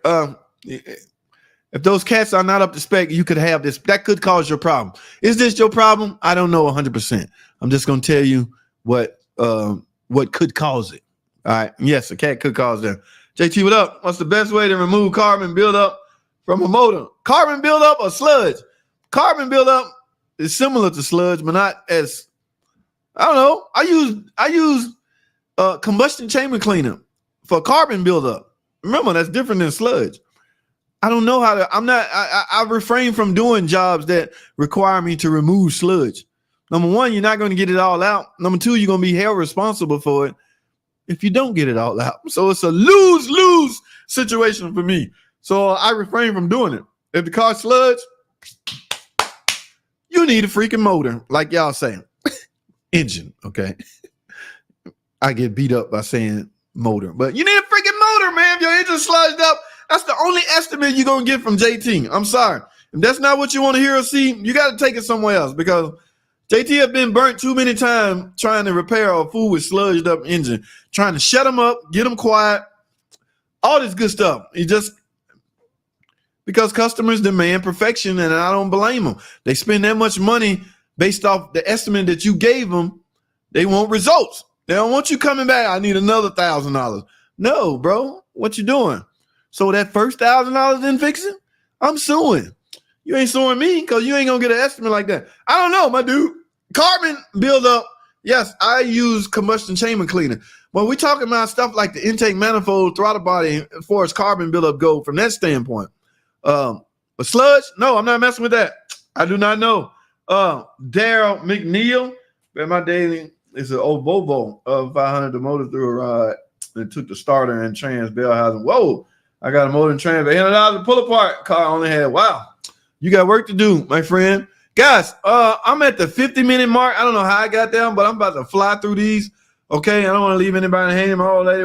If those cats are not up to spec, you could have this. That could cause your problem. Is this your problem? I don't know 100%. I'm just going to tell you what could cause it. All right. Yes, a cat could cause that. JT, what up? What's the best way to remove carbon buildup from a motor? Carbon buildup or sludge? Carbon buildup is similar to sludge, but not as, I don't know. I use combustion chamber cleaner for carbon buildup. Remember, that's different than sludge. I don't know how to, I refrain from doing jobs that require me to remove sludge. Number one, you're not going to get it all out. Number two, you're going to be held responsible for it if you don't get it all out. So it's a lose-lose situation for me. So I refrain from doing it. If the car's sludge, you need a freaking motor, like y'all saying. Engine, okay? I get beat up by saying motor, but you need a freaking motor, man. If your engine's sludged up, that's the only estimate you're going to get from JT. I'm sorry. If that's not what you want to hear or see, you got to take it somewhere else, because JT has been burnt too many times trying to repair a fool with sludged up engine, trying to shut them up, get them quiet, all this good stuff. Because customers demand perfection, and I don't blame them. They spend that much money based off the estimate that you gave them. They want results. They don't want you coming back. I need another $1,000. No, bro. What you doing? So that first $1,000 didn't fix it? I'm suing. You ain't suing me because you ain't going to get an estimate like that. I don't know, my dude. Carbon buildup. Yes, I use combustion chamber cleaner. When we talking about stuff like the intake manifold, throttle body, as far as carbon buildup go from that standpoint. But sludge? No, I'm not messing with that. I do not know. Daryl McNeil. My daily is an old Volvo of 500. The motor through a rod and took the starter and trans bell housing. Whoa. I got a motor and trans, $800 to pull apart. Car only had, wow. You got work to do, my friend. Guys, I'm at the 50-minute mark. I don't know how I got down, but I'm about to fly through these. Okay, I don't want to leave anybody hanging. My old lady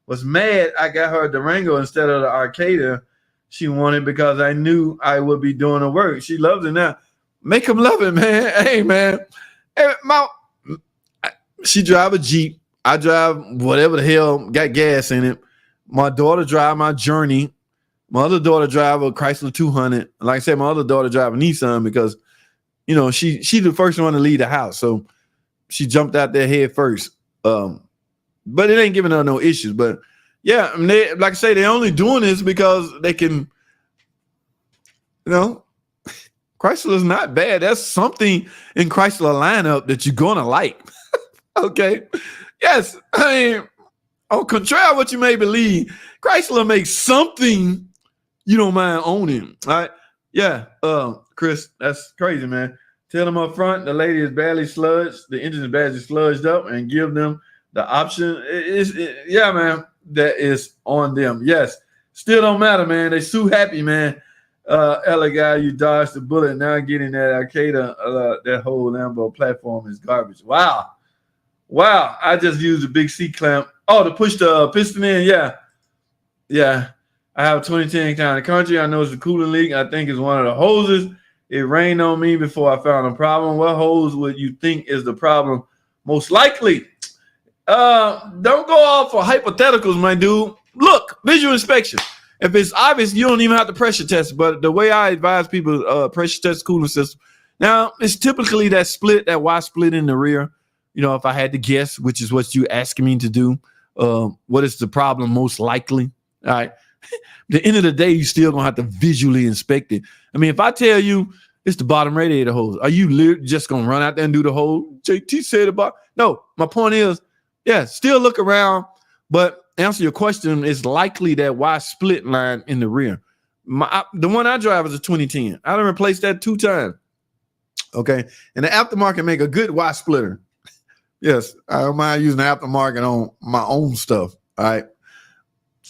was mad I got her a Durango instead of the Arcada she wanted because I knew I would be doing the work. She loves it now. Make them love it, man. Hey, man. Hey, she drive a Jeep. I drive whatever the hell got gas in it. My daughter drive my Journey. My other daughter drive a Chrysler 200. Like I said, my other daughter drive a Nissan because, you know, she's the first one to leave the house. So she jumped out there head first. But it ain't giving her no issues. But yeah, I mean, like I say, they're only doing this because they can, you know, Chrysler's not bad. That's something in Chrysler lineup that you're going to like. Okay. Yes. I mean, on contrary what you may believe, Chrysler makes something you don't mind owning. All right. Yeah. Chris, that's crazy, man. Tell them up front the lady is badly sludged, the engine is badly sludged up, and give them the option. Yeah, man. that is on them. Yes, still don't matter, man. They sue happy, man. LA guy, you dodged the bullet. Now getting that Al-Qaeda, that whole Lambo platform is garbage. Wow. I just used a big C clamp. Oh, to push the piston in. Yeah. I have a 2010 kind of country. I know it's a coolant leak. I think it's one of the hoses. It rained on me before I found a problem. What hose would you think is the problem? Most likely. Don't go off for hypotheticals, my dude. Look, visual inspection. If it's obvious, you don't even have to pressure test. But the way I advise people, pressure test cooling system. Now, it's typically that Y split in the rear. You know, if I had to guess, which is what you asking me to do, what is the problem most likely? All right. At the end of the day, you still gonna have to visually inspect it. I mean, if I tell you it's the bottom radiator hose, are you just gonna run out there and do the hole? JT said about no. My point is, yeah, still look around, but answer your question. It's likely that Y split line in the rear. The one I drive is a 2010. I done replaced that 2 times. Okay, and the aftermarket make a good Y splitter. Yes, I don't mind using the aftermarket on my own stuff. All right.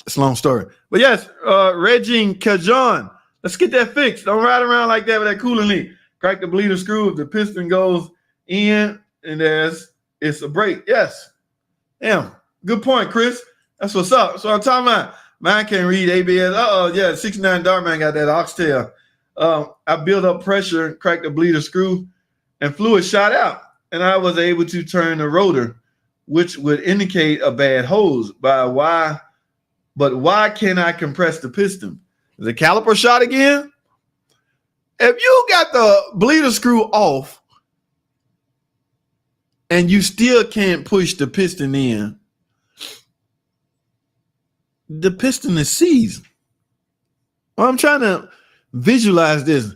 It's a long story. But yes, Regine Cajon, let's get that fixed. Don't ride around like that with that coolant leak. Crack the bleeder screw. If the piston goes in and it's a brake. Yes. Damn. Good point, Chris. That's what's up. So I'm talking about. Mine can't read ABS. Yeah, 69 Dartman got that oxtail. I built up pressure, cracked the bleeder screw, and fluid shot out. And I was able to turn the rotor, which would indicate a bad hose. But why can't I compress the piston? Is the caliper shot again? If you got the bleeder screw off and you still can't push the piston in, the piston is seized. Well, I'm trying to visualize this.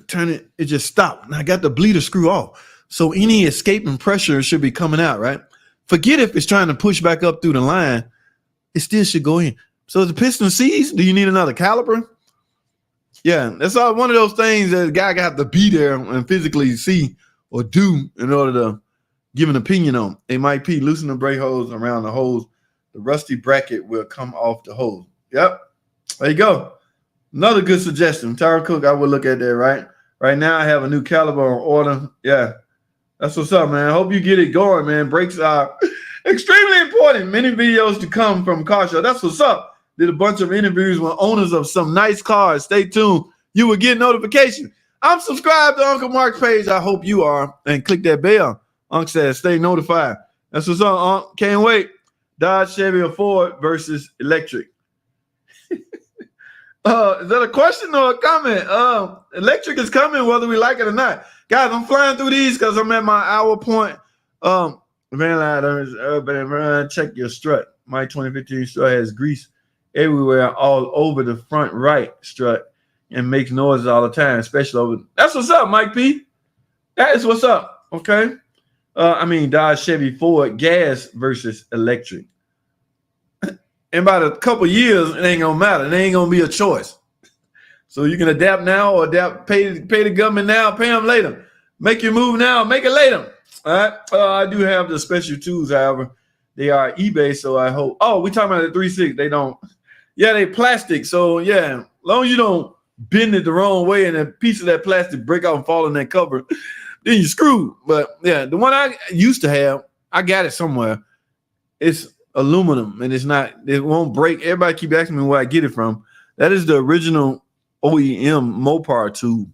Turn it, it just stopped. And I got the bleeder screw off. So any escaping pressure should be coming out, right? Forget if it's trying to push back up through the line. It still should go in. So is the piston seized? Do you need another caliper? Yeah, that's all one of those things that the guy got to be there and physically see or do in order to give an opinion on. It might be loosen the brake hose around the hose. The rusty bracket will come off the hose. Yep, there you go. Another good suggestion. Tyra Cook, I would look at that, right? Right now I have a new caliper on order. Yeah, that's what's up, man. I hope you get it going, man. Brakes are extremely important. Many videos to come from Car Show. That's what's up. Did a bunch of interviews with owners of some nice cars. Stay tuned. You will get notification. I'm subscribed to Uncle Mark's page. I hope you are. And click that bell. Unc says stay notified. That's what's up, Unc. Can't wait. Dodge, Chevy, or Ford versus electric. Is that a question or a comment? Electric is coming whether we like it or not. Guys, I'm flying through these because I'm at my hour point. Van Liders, Urban Run, check your strut. My 2015 strut has grease everywhere, all over the front right strut, and makes noises all the time, especially over. That's what's up, Mike P. That is what's up. Okay. Dodge, Chevy, Ford, gas versus electric. In about a couple years, it ain't gonna matter. It ain't gonna be a choice. So you can adapt now or pay the government now, pay them later. Make your move now, make it later. All right. I do have the special tools, however. They are eBay, so I hope. Oh, we talking about the 3.6. They don't. Yeah, they plastic. So yeah, as long as you don't bend it the wrong way and a piece of that plastic break out and fall in that cover, then you screwed. But yeah, the one I used to have, I got it somewhere. It's aluminum and it won't break. Everybody keep asking me where I get it from. That is the original OEM Mopar tube.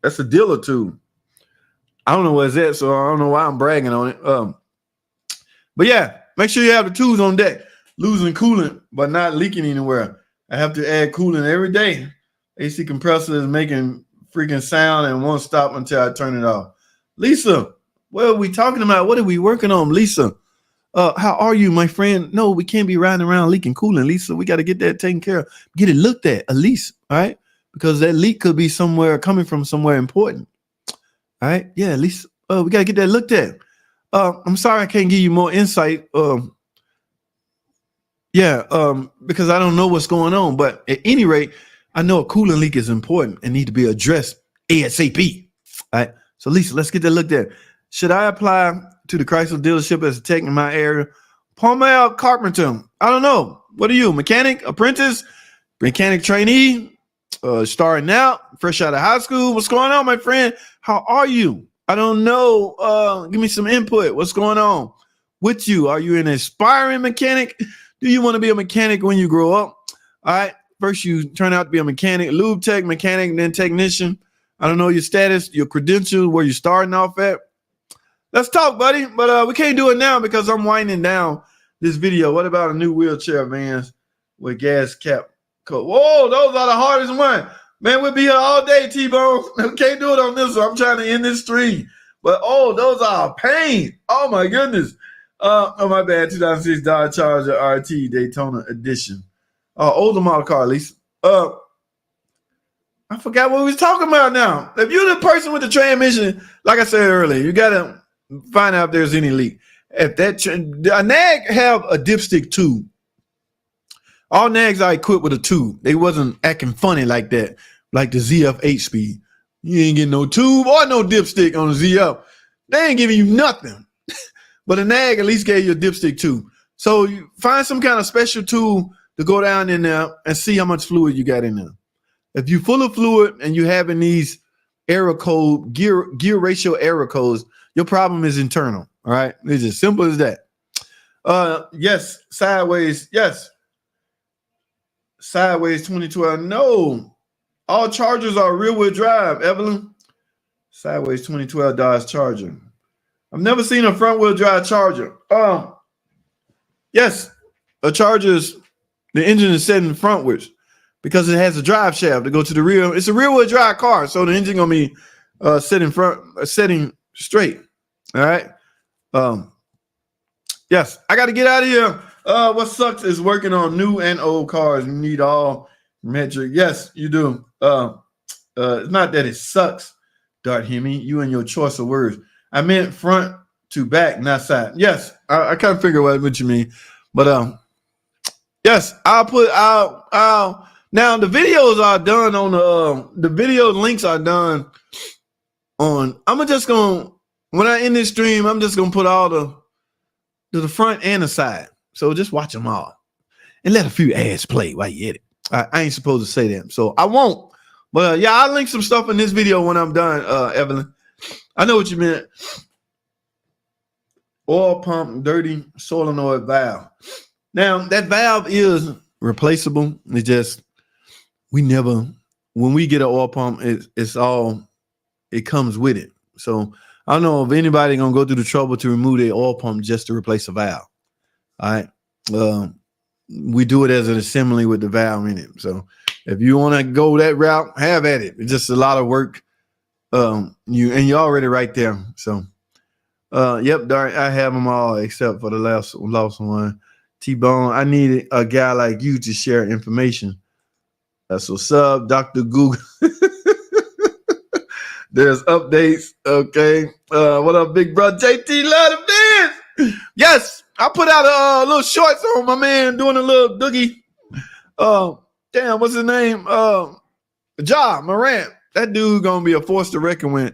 That's a dealer tube. I don't know where it's at, so I don't know why I'm bragging on it. But yeah, make sure you have the tools on deck. Losing coolant, but not leaking anywhere. I have to add coolant every day. AC compressor is making freaking sound and won't stop until I turn it off. Lisa, what are we talking about? What are we working on, Lisa? How are you, my friend? No, we can't be riding around leaking coolant, Lisa. We got to get that taken care of. Get it looked at least, all right? Because that leak could be coming from somewhere important. All right? Yeah, at least we got to get that looked at. I'm sorry I can't give you more insight. Because I don't know what's going on. But at any rate, I know a coolant leak is important and need to be addressed ASAP. All right? So, Lisa, let's get that looked at. Should I apply to the Chrysler dealership as a tech in my area? Palmel Carpenter. I don't know. What are you? Mechanic, apprentice, mechanic trainee, starting out, fresh out of high school. What's going on, my friend? How are you? I don't know. Give me some input. What's going on with you? Are you an aspiring mechanic? Do you want to be a mechanic when you grow up? All right. First, you turn out to be a mechanic, lube tech, mechanic, then technician. I don't know your status, your credentials, where you're starting off at. Let's talk, buddy. But we can't do it now because I'm winding down this video. What about a new wheelchair vans with gas cap coat? Whoa, those are the hardest one. Man, we'll be here all day, T-Bone. We can't do it on this one. I'm trying to end this stream. But, oh, those are a pain. Oh, my goodness. Oh, my bad. 2006 Dodge Charger RT Daytona Edition. Older model car, at least. I forgot what we was talking about now. If you're the person with the transmission, like I said earlier, you got to find out if there's any leak. If that a nag have a dipstick tube. All nags are equipped with a tube. They wasn't acting funny like that, like the ZF 8-speed. You ain't getting no tube or no dipstick on the ZF. They ain't giving you nothing. But a nag at least gave you a dipstick tube. So you find some kind of special tool to go down in there and see how much fluid you got in there. If you're full of fluid and you having these error code, gear ratio error codes, your problem is internal. All right. It's as simple as that. Yes. Sideways. Yes. Sideways 2012. No. All Chargers are rear wheel drive, Evelyn. Sideways 2012 Dodge Charger. I've never seen a front wheel drive Charger. Yes. A Charger's, the engine is set in frontwards because it has a drive shaft to go to the rear. It's a rear wheel drive car, so the engine gonna be setting straight. All right. Yes, I got to get out of here. What sucks is working on new and old cars. You need all metric. Yes, you do. It's not that it sucks, Dart Hemi. You and your choice of words. I meant front to back, not side. Yes, I can't figure out what you mean, but yes, I'll now the videos are done on the video links are done on. When I end this stream, I'm just gonna put all the front and the side. So just watch them all and let a few ads play while you edit. I ain't supposed to say that, so I won't. But yeah, I'll link some stuff in this video when I'm done, Evelyn. I know what you meant. Oil pump, dirty solenoid valve. Now that valve is replaceable. It's just when we get an oil pump, it comes with it. So I don't know if anybody gonna go through the trouble to remove their oil pump just to replace a valve. All right. We do it as an assembly with the valve in it. So if you want to go that route, have at it. It's just a lot of work. You're already right there. So yep, Dart, I have them all except for the last one. T-Bone, I need a guy like you to share information. That's what's up, Dr. Google. There's updates. Okay. What up, big bro? JT, love the dance. Yes, I put out a little shorts on my man doing a little doogie. Damn, what's his name? Ja Morant. That dude gonna be a force to reckon with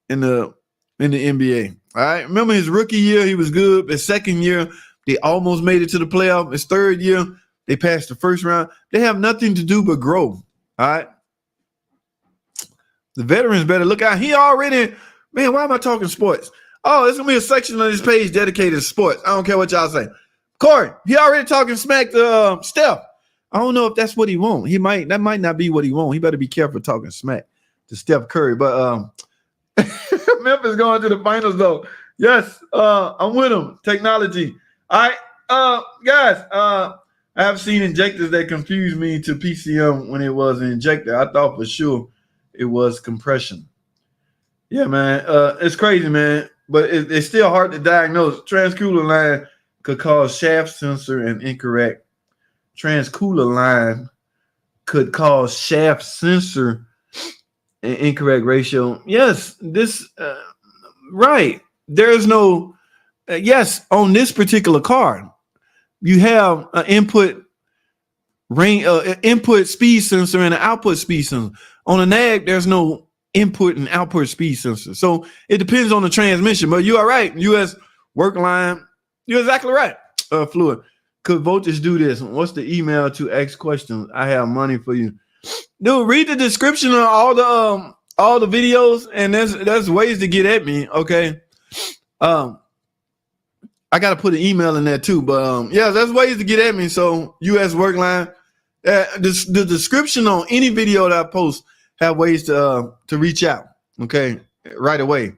in the NBA. All right. Remember his rookie year, he was good. His second year, they almost made it to the playoff. His third year, they passed the first round. They have nothing to do but grow. All right. The veterans better look out. He already, man, why am I talking sports? Oh, there's going to be a section on this page dedicated to sports. I don't care what y'all say. Corey, he already talking smack to Steph. I don't know if that's what he wants. That might not be what he wants. He better be careful talking smack to Steph Curry. But Memphis going to the finals, though. Yes, I'm with him. Technology. All right, guys, I have seen injectors that confused me to PCM when it was an injector. I thought for sure it was compression. Yeah, man. It's crazy, man. But it's still hard to diagnose. Transcooler line could cause shaft sensor and incorrect. Transcooler line could cause shaft sensor and incorrect ratio. Yes, this right. There's no yes on this particular card. You have an input speed sensor and an output speed sensor. On a NAG, there's no input and output speed sensor. So it depends on the transmission. But you are right. US work line. You're exactly right. fluid. Could voltage do this? What's the email to ask questions? I have money for you. Dude, read the description of all the videos, and there's ways to get at me. Okay. I gotta put an email in there too, but yeah, there's ways to get at me. So US work line. The description on any video that I post have ways to reach out. Okay, right away.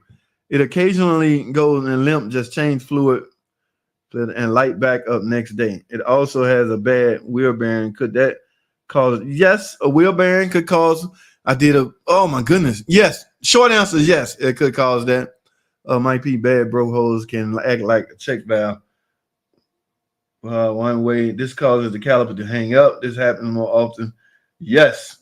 It occasionally goes in limp, just change fluid and light back up next day. It also has a bad wheel bearing. Could that cause? Yes, a wheel bearing could cause. Oh my goodness. Yes. Short answer is yes, it could cause that. Might be bad broke holes can act like a check valve. One way this causes the caliper to hang up. This happens more often. Yes.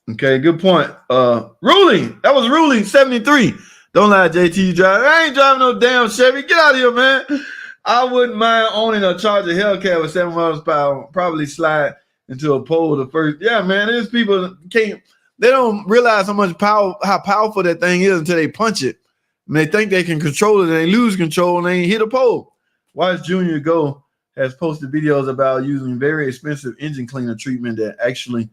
Okay, good point. Ruling. That was ruling 73. Don't lie, JT, you drive. I ain't driving no damn Chevy. Get out of here, man. I wouldn't mind owning a Charger Hellcat with 7 miles per hour. Probably slide into a pole the first. Yeah, man. There's people they don't realize how powerful that thing is until they punch it. And they think they can control it, and they lose control, and they hit a pole. Watch Junior Go has posted videos about using very expensive engine cleaner treatment that actually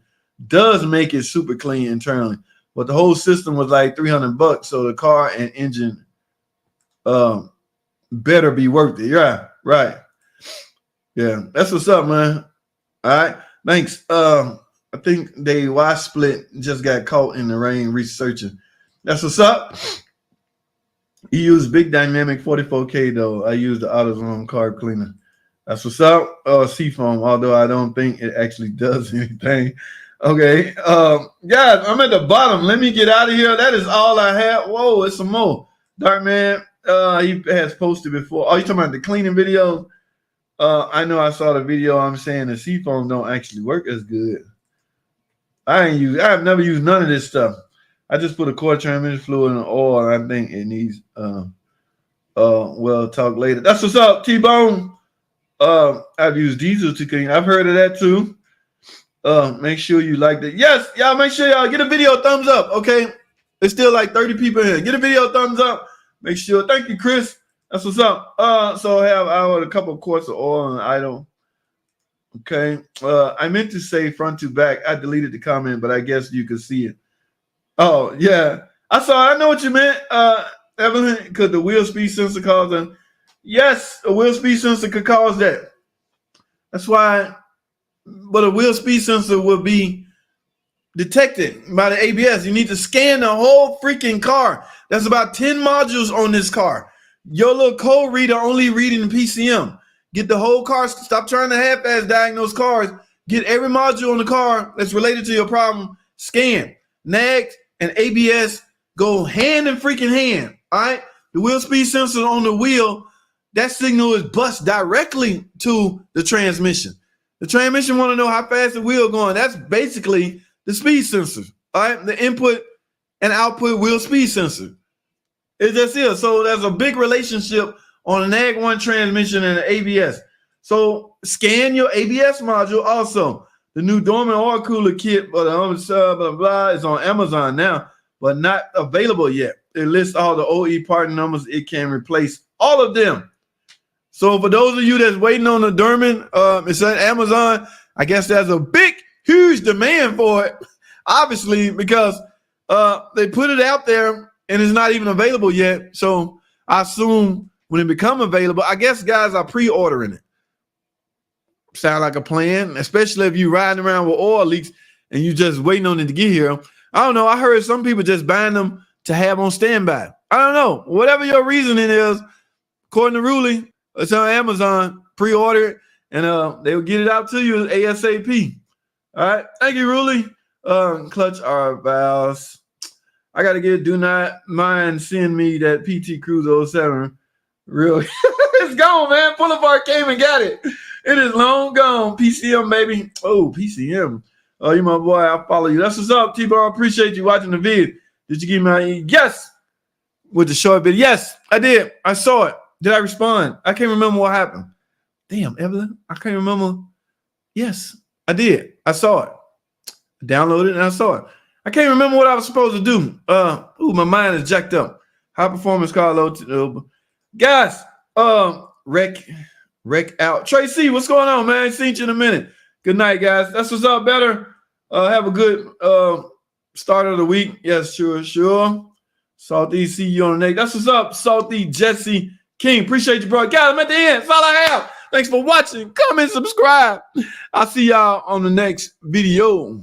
does make it super clean internally. But the whole system was like $300, so the car and engine better be worth it. Yeah, right. Yeah, that's what's up, man. All right, thanks. I think they wash split just got caught in the rain researching. That's what's up. He used big dynamic 44K though. I used the AutoZone carb cleaner. That's what's up. Seafoam, although I don't think it actually does anything. Okay. Guys, I'm at the bottom. Let me get out of here. That is all I have. Whoa, it's some more. Dark Man, he has posted before. Oh, you talking about the cleaning video? I know I saw the video. I'm saying the seafoam don't actually work as good. I've never used none of this stuff. I just put a quarter transmission fluid in the oil, and I think it needs we'll talk later. That's what's up, T-Bone. I've used diesel to clean. I've heard of that too. Make sure you like that. Yes, y'all make sure y'all get a video thumbs up. Okay. There's still like 30 people here. Get a video thumbs up. Make sure. Thank you, Chris. That's what's up. So I have a couple of quarts of oil and idle. Okay. I meant to say front to back. I deleted the comment, but I guess you could see it. Oh, yeah. I know what you meant. Evelyn, could the wheel speed sensor cause that? Yes, a wheel speed sensor could cause that. That's why, but a wheel speed sensor will be detected by the ABS. You need to scan the whole freaking car. There's about 10 modules on this car. Your little code reader only reading the PCM. Get the whole car. Stop trying to half-ass diagnose cars. Get every module on the car that's related to your problem. Scan. Nags and ABS go hand in freaking hand. All right. The wheel speed sensor on the wheel, that signal is bused directly to the transmission. The transmission want to know how fast the wheel going. That's basically the speed sensor. All right. The input and output wheel speed sensor. It just is. So there's a big relationship on an NAG1 transmission and an ABS. So scan your ABS module also. The new dormant oil cooler kit, but blah, blah, blah, is on Amazon now, but not available yet. It lists all the OE part numbers. It can replace all of them. So for those of you that's waiting on the Durman, it's at Amazon. I guess there's a big, huge demand for it, obviously, because they put it out there and it's not even available yet. So I assume when it become available, I guess guys are pre-ordering it. Sound like a plan, especially if you riding around with oil leaks and you just waiting on it to get here. I don't know. I heard some people just buying them to have on standby. I don't know. Whatever your reasoning is, according to Ruling, it's on Amazon. Pre-order it, and they will get it out to you ASAP. All right. Thank you, Ruling. Clutch our valves. I got to get, do not mind send me that PT Cruise 07. Really? It's gone, man. Boulevard came and got it. It is long gone. PCM, baby. Oh, PCM. Oh, you my boy. I'll follow you. That's what's up, T-Bar. Appreciate you watching the vid. Did you give me my yes with the short video? Yes, I did. I saw it. Did I respond? I can't remember what happened. Damn, Evelyn. I can't remember. Yes, I did. I saw it. I downloaded it and I saw it. I can't remember what I was supposed to do. My mind is jacked up. High performance car load. Guys, wreck. Wreck out. Tracy, what's going on, man? Seen you in a minute. Good night, guys. That's what's up. Better have a good start of the week. Yes, sure. Salty, see you on the next. That's what's up, Salty Jesse King. Appreciate you, bro. Guys, I'm at the end. That's all I have. Thanks for watching. Comment, subscribe. I'll see y'all on the next video.